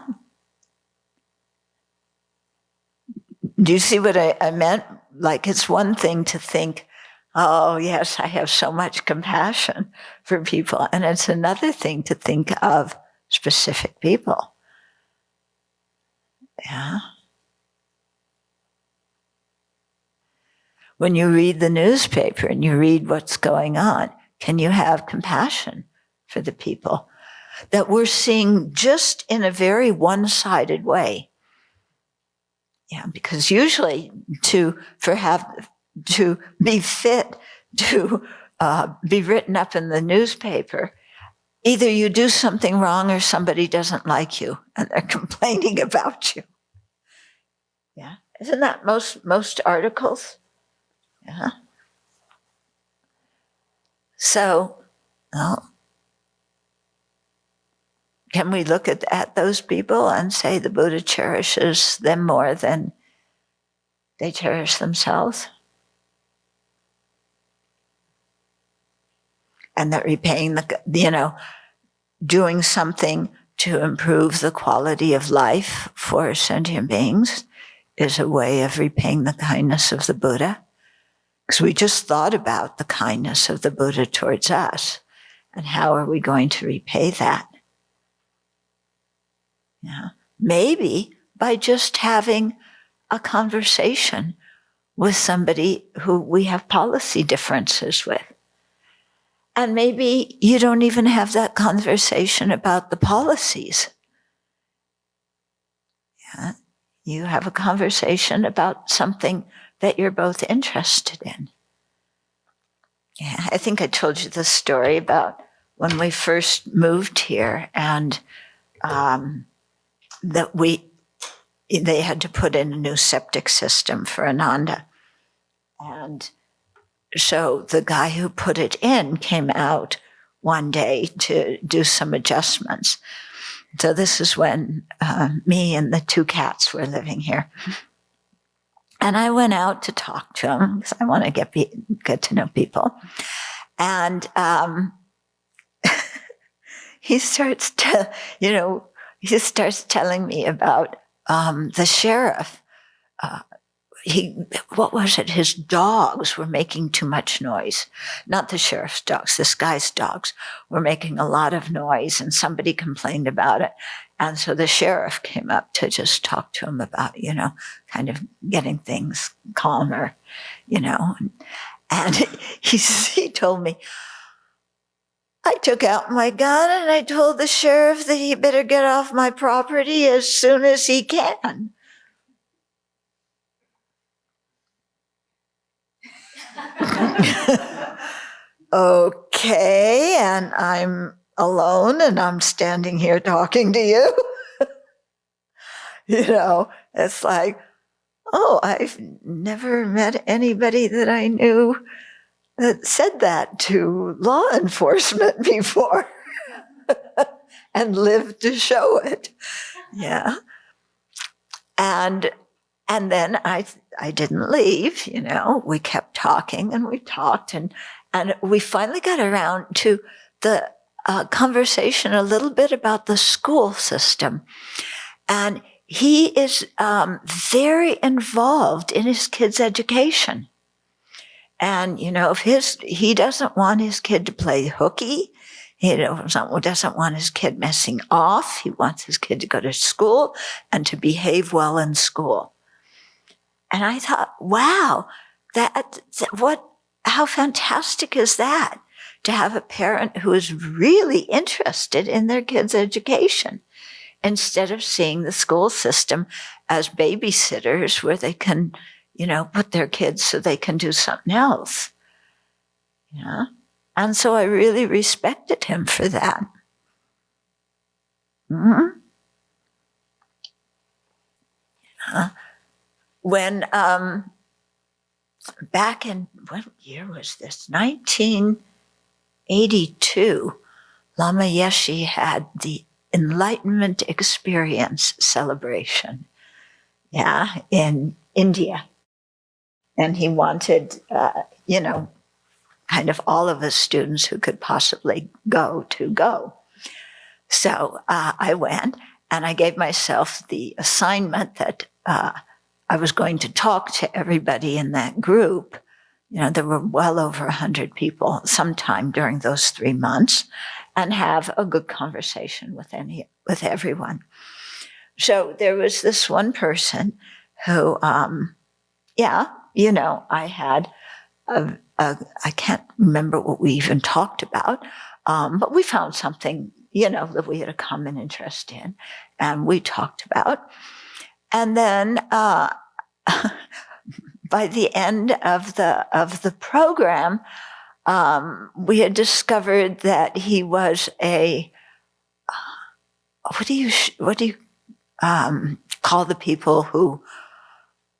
Do you see what I meant? Like, it's one thing to think, oh, yes, I have so much compassion for people. And it's another thing to think of specific people. Yeah. When you read the newspaper and you read what's going on, can you have compassion for the people that we're seeing just in a very one-sided way? Yeah, because usually to be fit to be written up in the newspaper, either you do something wrong or somebody doesn't like you and they're complaining about you. Yeah. Isn't that most articles? Yeah. So, well, can we look at those people and say the Buddha cherishes them more than they cherish themselves? And that repaying doing something to improve the quality of life for sentient beings is a way of repaying the kindness of the Buddha. Because we just thought about the kindness of the Buddha towards us, and how are we going to repay that? Yeah. Maybe by just having a conversation with somebody who we have policy differences with. And maybe you don't even have that conversation about the policies. Yeah. You have a conversation about something that you're both interested in. Yeah, I think I told you the story about when we first moved here, and that they had to put in a new septic system for Ananda. And so the guy who put it in came out one day to do some adjustments. So this is when me and the 2 cats were living here. And I went out to talk to him because I want to get to know people. And he starts telling me about the sheriff. What was it? His dogs were making too much noise. Not the sheriff's dogs, this guy's dogs were making a lot of noise, and somebody complained about it. And so the sheriff came up to just talk to him about, kind of getting things calmer, And he told me, I took out my gun and I told the sheriff that he better get off my property as soon as he can. Okay, and I'm alone and I'm standing here talking to you. It's like, oh, I've never met anybody that I knew that said that to law enforcement before and lived to show it. Yeah. And then I didn't leave, we kept talking and we talked and we finally got around to the conversation a little bit about the school system. And he is very involved in his kids' education. And, if he doesn't want his kid to play hooky, he doesn't want his kid messing off. He wants his kid to go to school and to behave well in school. And I thought, wow, how fantastic is that? To have a parent who is really interested in their kids' education, instead of seeing the school system as babysitters where they can, put their kids so they can do something else. Yeah. And so I really respected him for that. Mm-hmm. Yeah. When, back in, what year was this? 1982, Lama Yeshe had the Enlightenment Experience celebration, in India. And he wanted, kind of all of us students who could possibly go to go. So I went, and I gave myself the assignment that I was going to talk to everybody in that group. There were well over 100 people sometime during those 3 months, and have a good conversation with everyone. So there was this one person who, I had I can't remember what we even talked about, but we found something, that we had a common interest in, and we talked about. And then by the end of the program, we had discovered that he was what do you call the people who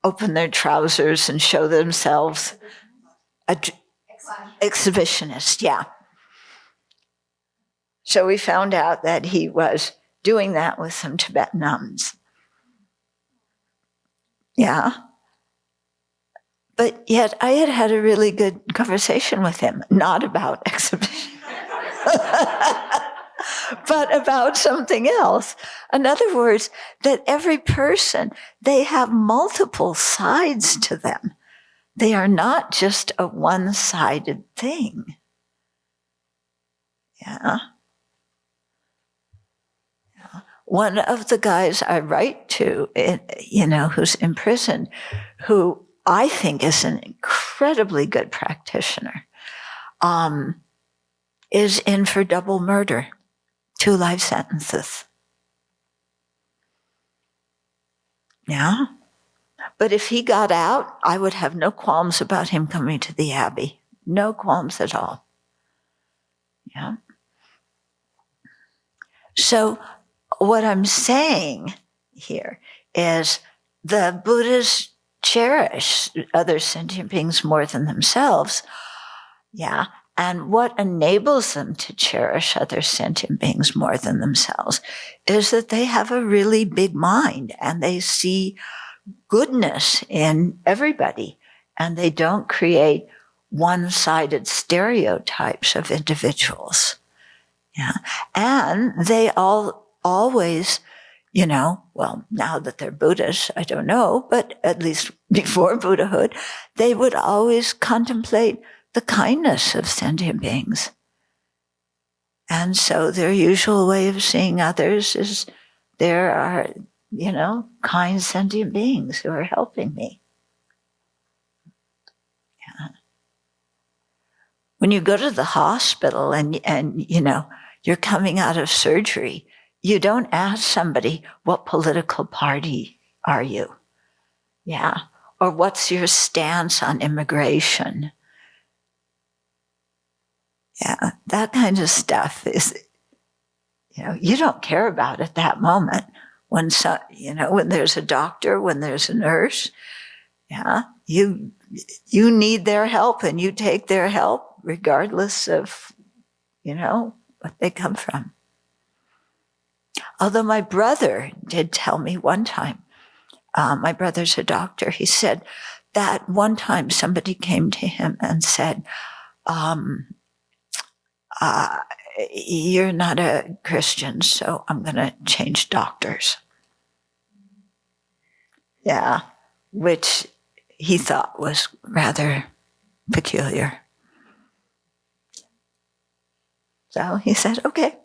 open their trousers and show themselves. Exhibitionist, yeah. So we found out that he was doing that with some Tibetan nuns. Yeah. But yet I had a really good conversation with him, not about exhibition, but about something else. In other words, that every person, they have multiple sides to them. They are not just a one-sided thing. Yeah. One of the guys I write to, who's imprisoned, who I think is an incredibly good practitioner, is in for double murder, 2 life sentences. Yeah. But if he got out, I would have no qualms about him coming to the Abbey. No qualms at all. Yeah. So what I'm saying here is the Buddhas cherish other sentient beings more than themselves. Yeah. And what enables them to cherish other sentient beings more than themselves is that they have a really big mind and they see goodness in everybody, and they don't create one-sided stereotypes of individuals. Yeah. And they always, well, now that they're Buddhists, I don't know, but at least before Buddhahood, they would always contemplate the kindness of sentient beings. And so their usual way of seeing others is there are, kind sentient beings who are helping me. Yeah. When you go to the hospital and you're coming out of surgery, you don't ask somebody, what political party are you? Yeah. Or what's your stance on immigration? Yeah, that kind of stuff is, you don't care about at that moment. When there's a doctor, when there's a nurse, yeah, you need their help and you take their help regardless of, what they come from. Although my brother did tell me one time, my brother's a doctor, he said that one time somebody came to him and said, you're not a Christian, so I'm going to change doctors. Yeah, which he thought was rather peculiar. So he said, okay.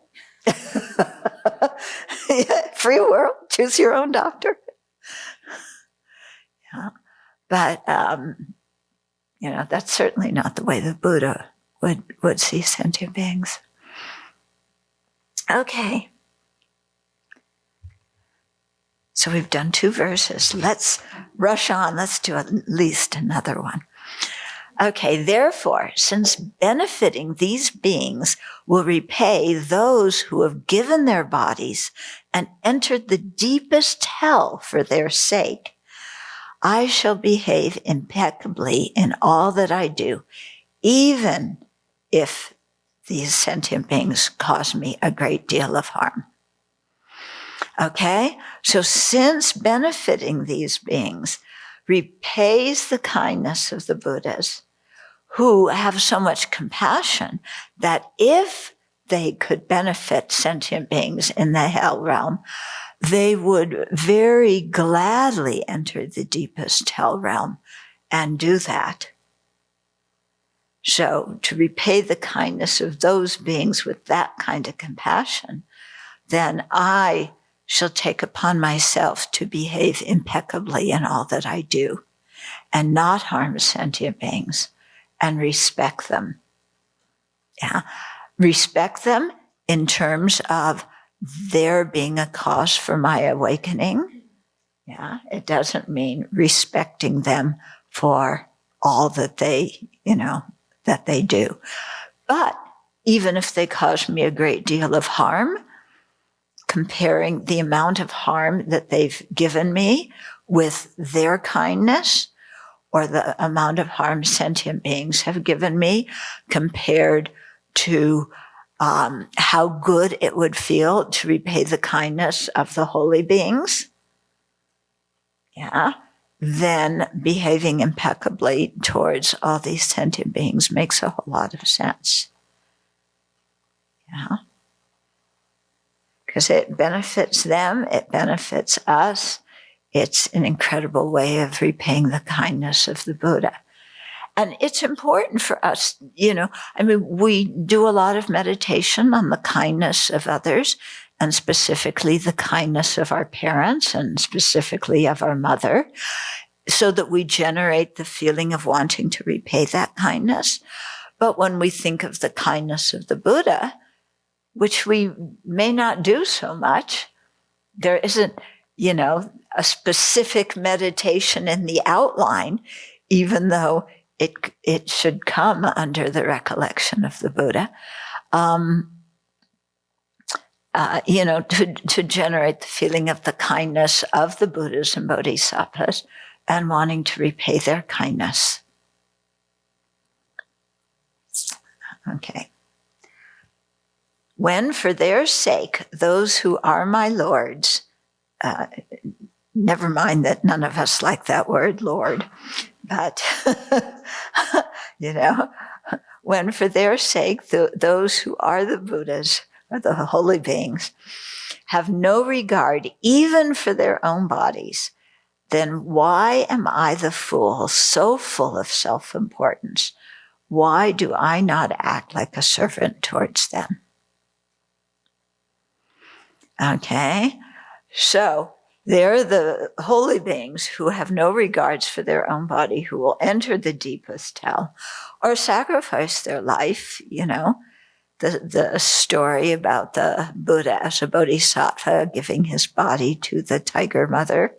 Yeah, free world, choose your own doctor. Yeah. But, that's certainly not the way the Buddha would see sentient beings. Okay. So we've done 2 verses. Let's rush on. Let's do at least another one. Okay, therefore, since benefiting these beings will repay those who have given their bodies and entered the deepest hell for their sake, I shall behave impeccably in all that I do, even if these sentient beings cause me a great deal of harm. Okay, so since benefiting these beings repays the kindness of the Buddhas, who have so much compassion that if they could benefit sentient beings in the hell realm, they would very gladly enter the deepest hell realm and do that. So to repay the kindness of those beings with that kind of compassion, then I shall take upon myself to behave impeccably in all that I do and not harm sentient beings and respect them. Yeah. Respect them in terms of their being a cause for my awakening. Yeah. It doesn't mean respecting them for all that they, that they do. But even if they cause me a great deal of harm, comparing the amount of harm that they've given me with their kindness or the amount of harm sentient beings have given me compared to how good it would feel to repay the kindness of the holy beings, then behaving impeccably towards all these sentient beings makes a whole lot of sense. Because it benefits them, it benefits us. It's an incredible way of repaying the kindness of the Buddha. And it's important for us, we do a lot of meditation on the kindness of others, and specifically the kindness of our parents, and specifically of our mother, so that we generate the feeling of wanting to repay that kindness. But when we think of the kindness of the Buddha, which we may not do so much, there isn't, a specific meditation in the outline, even though it should come under the recollection of the Buddha, to generate the feeling of the kindness of the Buddhas and Bodhisattvas and wanting to repay their kindness. Okay. When for their sake, those who are my lords, never mind that none of us like that word, Lord, but, when for their sake, those who are the Buddhas, or the holy beings, have no regard even for their own bodies, then why am I the fool so full of self-importance? Why do I not act like a servant towards them? Okay, so they're the holy beings who have no regards for their own body, who will enter the deepest hell or sacrifice their life, the story about the Buddha as a bodhisattva giving his body to the tiger mother,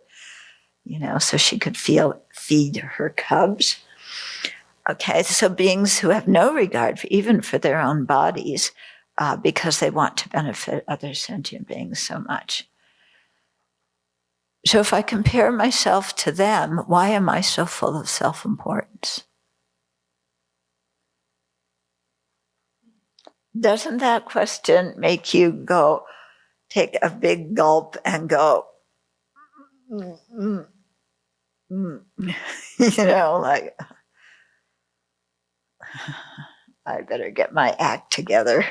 so she could feed her cubs. Okay, so beings who have no regard even for their own bodies, because they want to benefit other sentient beings so much. So if I compare myself to them, why am I so full of self-importance? Doesn't that question make you go, take a big gulp and go, like, I better get my act together.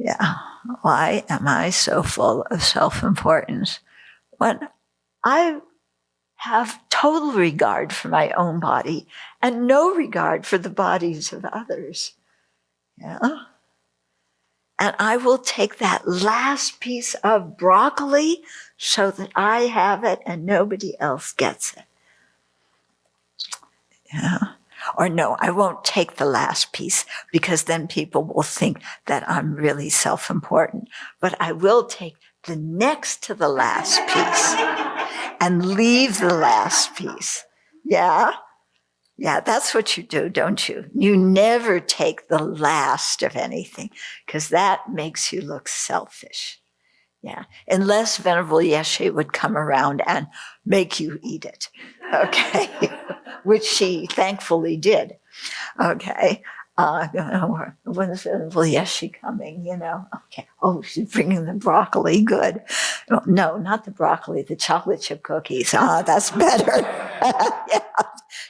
Yeah, why am I so full of self-importance when I have total regard for my own body and no regard for the bodies of others? And I will take that last piece of broccoli so that I have it and nobody else gets it. Or no, I won't take the last piece because then people will think that I'm really self-important. But I will take the next to the last piece and leave the last piece. Yeah, that's what you do, don't you? You never take the last of anything because that makes you look selfish. Yeah, unless Venerable Yeshe would come around and make you eat it, okay, which she thankfully did, okay. When is Venerable Yeshe coming, okay. Oh, she's bringing the broccoli, good. No, not the broccoli, the chocolate chip cookies. That's better. Yeah,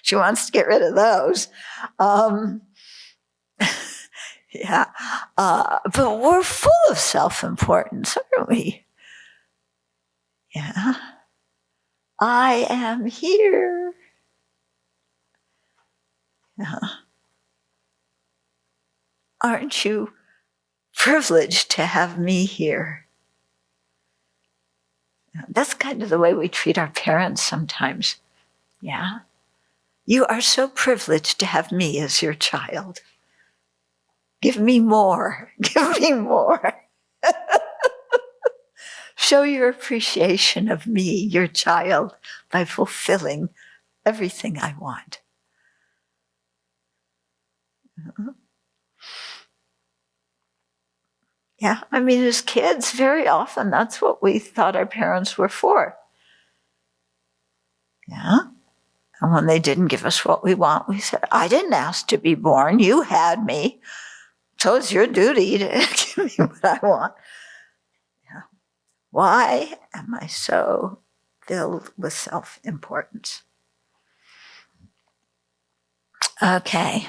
she wants to get rid of those. Yeah, but we're full of self-importance, aren't we? Yeah, I am here. Yeah. Aren't you privileged to have me here? That's kind of the way we treat our parents sometimes. Yeah, you are so privileged to have me as your child. Give me more. Give me more. Show your appreciation of me, your child, by fulfilling everything I want. Yeah, I mean, as kids, very often that's what we thought our parents were for. Yeah. And when they didn't give us what we want, we said, I didn't ask to be born. You had me. So it's your duty to give me what I want. Yeah. Why am I so filled with self-importance? Okay.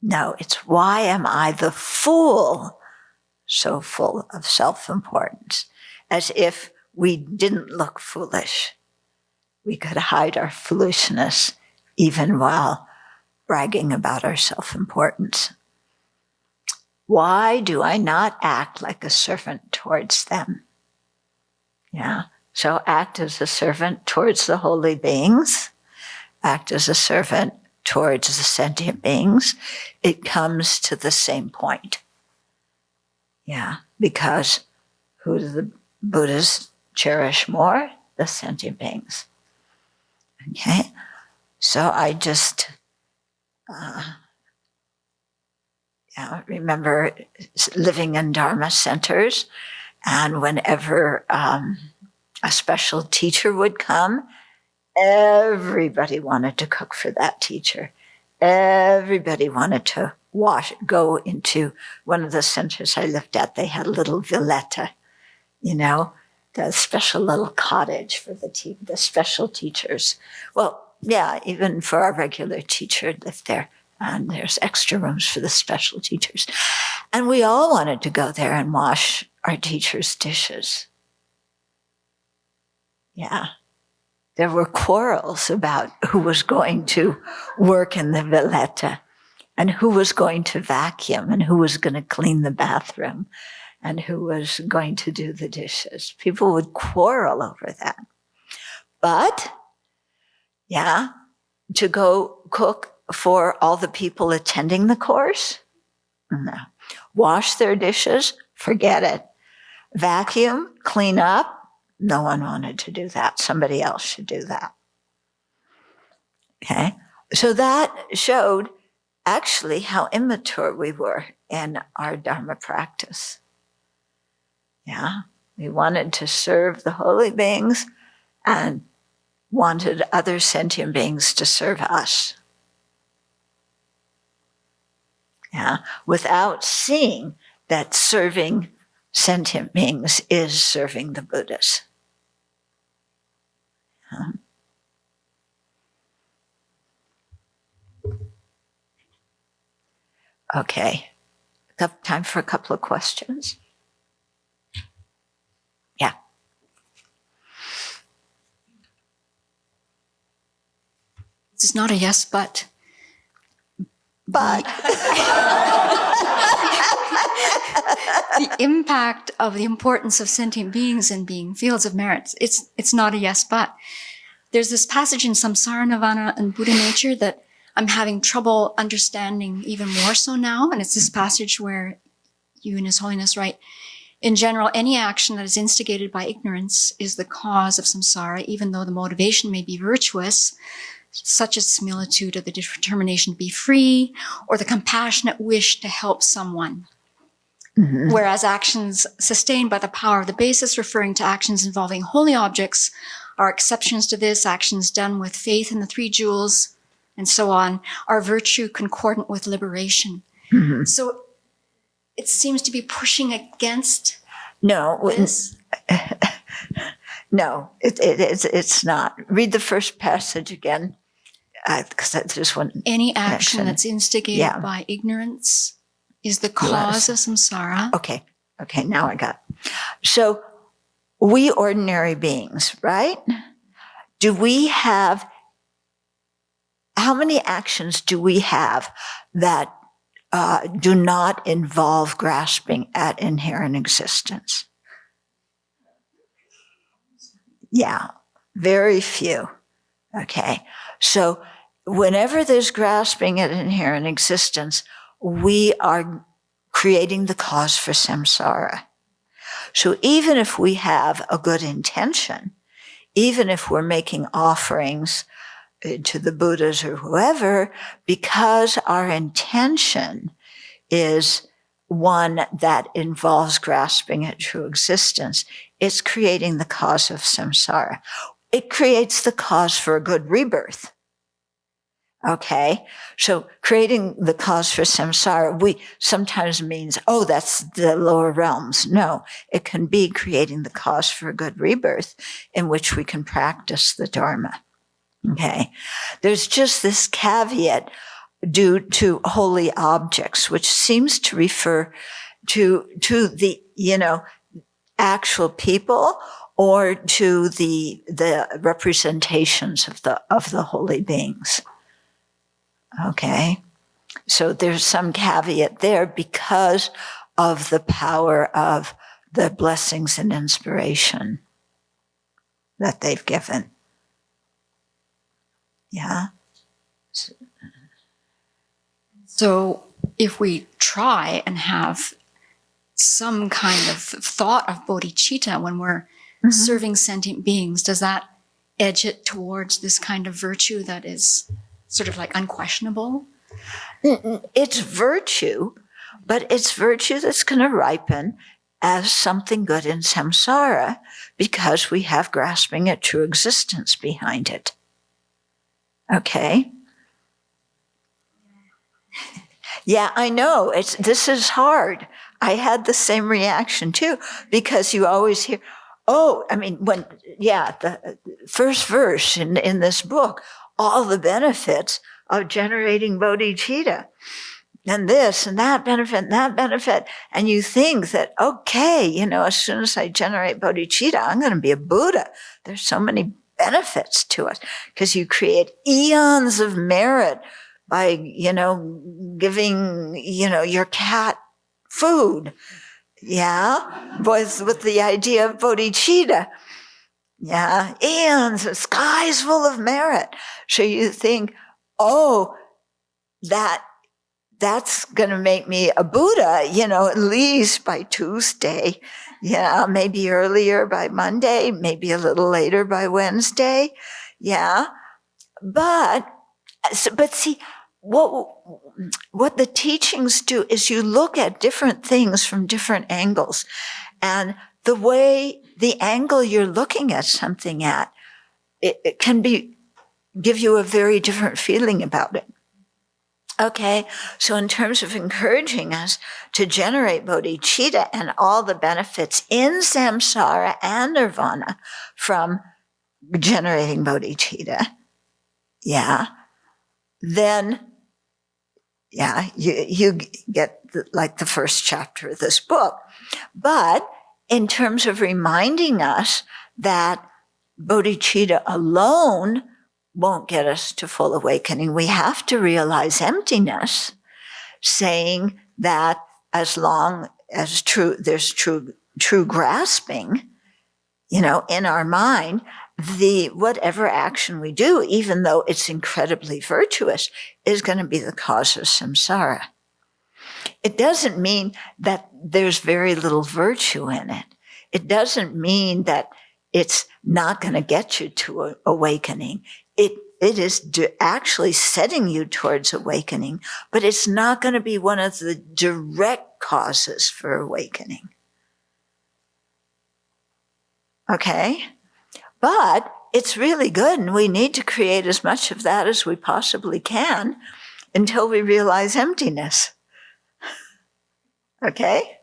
No, it's why am I the fool so full of self-importance? As if we didn't look foolish. We could hide our foolishness even while bragging about our self-importance. Why do I not act like a servant towards them? Yeah. So act as a servant towards the holy beings. Act as a servant towards the sentient beings. It comes to the same point. Yeah. Because who do the Buddhas cherish more? The sentient beings. Okay. So I just remember living in Dharma centers, and whenever a special teacher would come, everybody wanted to cook for that teacher. Everybody wanted to go into one of the centers I lived at. They had a little villetta, the special little cottage for the special teachers. Well, yeah, even for our regular teacher lived there. And there's extra rooms for the special teachers. And we all wanted to go there and wash our teachers' dishes. Yeah. There were quarrels about who was going to work in the villetta and who was going to vacuum and who was going to clean the bathroom and who was going to do the dishes. People would quarrel over that. But, yeah, to go cook for all the people attending the course? No. Wash their dishes? Forget it. Vacuum? Clean up? No one wanted to do that. Somebody else should do that. Okay? So that showed actually how immature we were in our Dharma practice. Yeah? We wanted to serve the holy beings and wanted other sentient beings to serve us. Yeah, without seeing that serving sentient beings is serving the Buddhas. Okay, time for a couple of questions. Yeah. This is not a yes, but. But the impact of the importance of sentient beings in being fields of merit, it's not a yes, but. There's this passage in Samsara, Nirvana, and Buddha Nature that I'm having trouble understanding even more so now. And it's this passage where you and His Holiness write, in general, any action that is instigated by ignorance is the cause of samsara, even though the motivation may be virtuous, such as similitude of the determination to be free or the compassionate wish to help someone. Mm-hmm. Whereas actions sustained by the power of the basis, referring to actions involving holy objects, are exceptions to this. Actions done with faith in the three jewels and so on are virtue concordant with liberation. Mm-hmm. So it seems to be pushing against this. No, it's not. Read the first passage again, because that's just one. Any action that's instigated by ignorance is the cause of samsara. Okay, now I got it. So we ordinary beings, right? How many actions do we have that do not involve grasping at inherent existence? Yeah, very few. Okay. So whenever there's grasping at inherent existence, we are creating the cause for samsara. So even if we have a good intention, even if we're making offerings to the Buddhas or whoever, because our intention is one that involves grasping at true existence, it's creating the cause of samsara. It creates the cause for a good rebirth. Okay? So creating the cause for samsara, we sometimes means, oh, that's the lower realms. No, it can be creating the cause for a good rebirth in which we can practice the Dharma. Okay? There's just this caveat due to holy objects, which seems to refer to the, actual people or to the representations of the holy beings. Okay? So there's some caveat there because of the power of the blessings and inspiration that they've given. Yeah? So if we try and have some kind of thought of bodhicitta when we're serving sentient beings, does that edge it towards this kind of virtue that is sort of like unquestionable? It's virtue, but it's virtue that's going to ripen as something good in samsara because we have grasping at true existence behind it. Okay? Yeah, I know. This is hard. I had the same reaction too, because you always hear, the first verse in this book, all the benefits of generating bodhicitta, and this and that benefit, and you think that, okay, as soon as I generate bodhicitta, I'm going to be a Buddha. There's so many benefits to it, because you create eons of merit by, giving, your cat food. Yeah. With the idea of bodhicitta. Yeah. Eons, the sky's full of merit. So you think, oh, that's going to make me a Buddha, at least by Tuesday. Yeah. Maybe earlier by Monday, maybe a little later by Wednesday. Yeah. But see, what the teachings do is you look at different things from different angles, and the angle you're looking at something at, it can give you a very different feeling about it. Okay, so in terms of encouraging us to generate bodhicitta and all the benefits in samsara and nirvana from generating bodhicitta, then you get the first chapter of this book. But in terms of reminding us that bodhicitta alone won't get us to full awakening, we have to realize emptiness, saying that as long as there's true grasping, in our mind, whatever action we do, even though it's incredibly virtuous, is going to be the cause of samsara. It doesn't mean that there's very little virtue in it. It doesn't mean that it's not going to get you to awakening. It is actually setting you towards awakening, but it's not going to be one of the direct causes for awakening. Okay? But it's really good, and we need to create as much of that as we possibly can until we realize emptiness. Okay?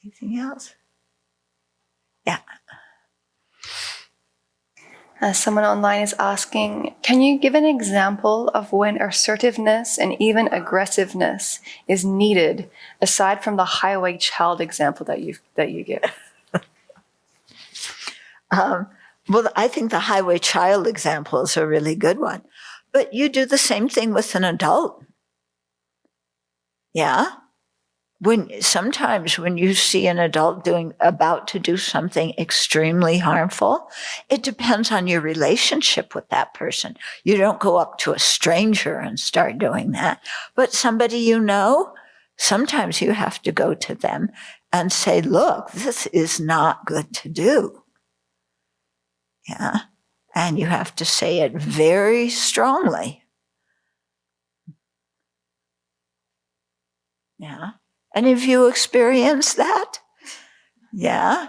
Anything else? Yeah. Someone online is asking, can you give an example of when assertiveness and even aggressiveness is needed, aside from the highway child example that you give? Well, I think the highway child example is a really good one. But you do the same thing with an adult. Yeah? Sometimes when you see an adult about to do something extremely harmful, it depends on your relationship with that person. You don't go up to a stranger and start doing that. But somebody you know, sometimes you have to go to them and say, look, this is not good to do. Yeah. And you have to say it very strongly. Yeah. Any of you experienced that? Yeah.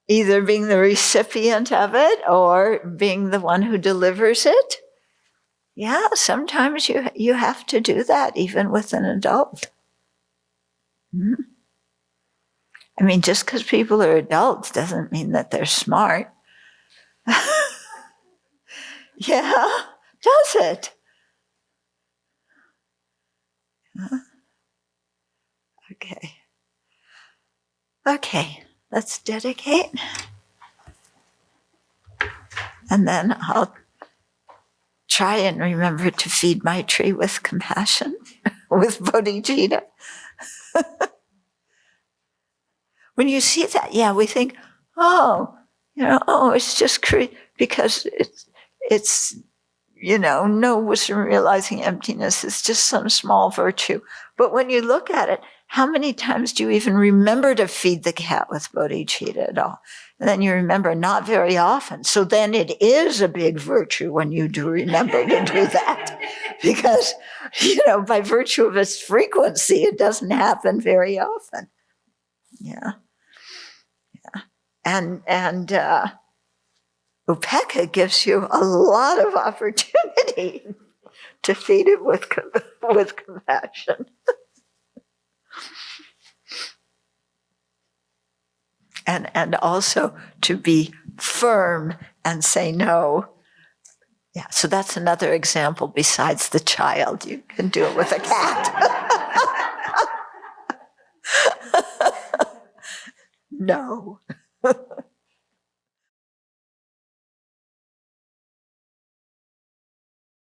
Either being the recipient of it or being the one who delivers it. Yeah, sometimes you have to do that even with an adult. I mean, just because people are adults doesn't mean that they're smart. Yeah, does it? Okay. Okay, let's dedicate. And then I'll try and remember to feed my tree with compassion, with bodhicitta. When you see that, yeah, we think, oh, it's just because it's no wisdom realizing emptiness is just some small virtue. But when you look at it, how many times do you even remember to feed the cat with bodhicitta at all? And then you remember not very often. So then it is a big virtue when you do remember to do that. Because, by virtue of its frequency, it doesn't happen very often. Yeah. And upekkha gives you a lot of opportunity to feed it with compassion. And also to be firm and say no. Yeah, so that's another example besides the child. You can do it with a cat. No.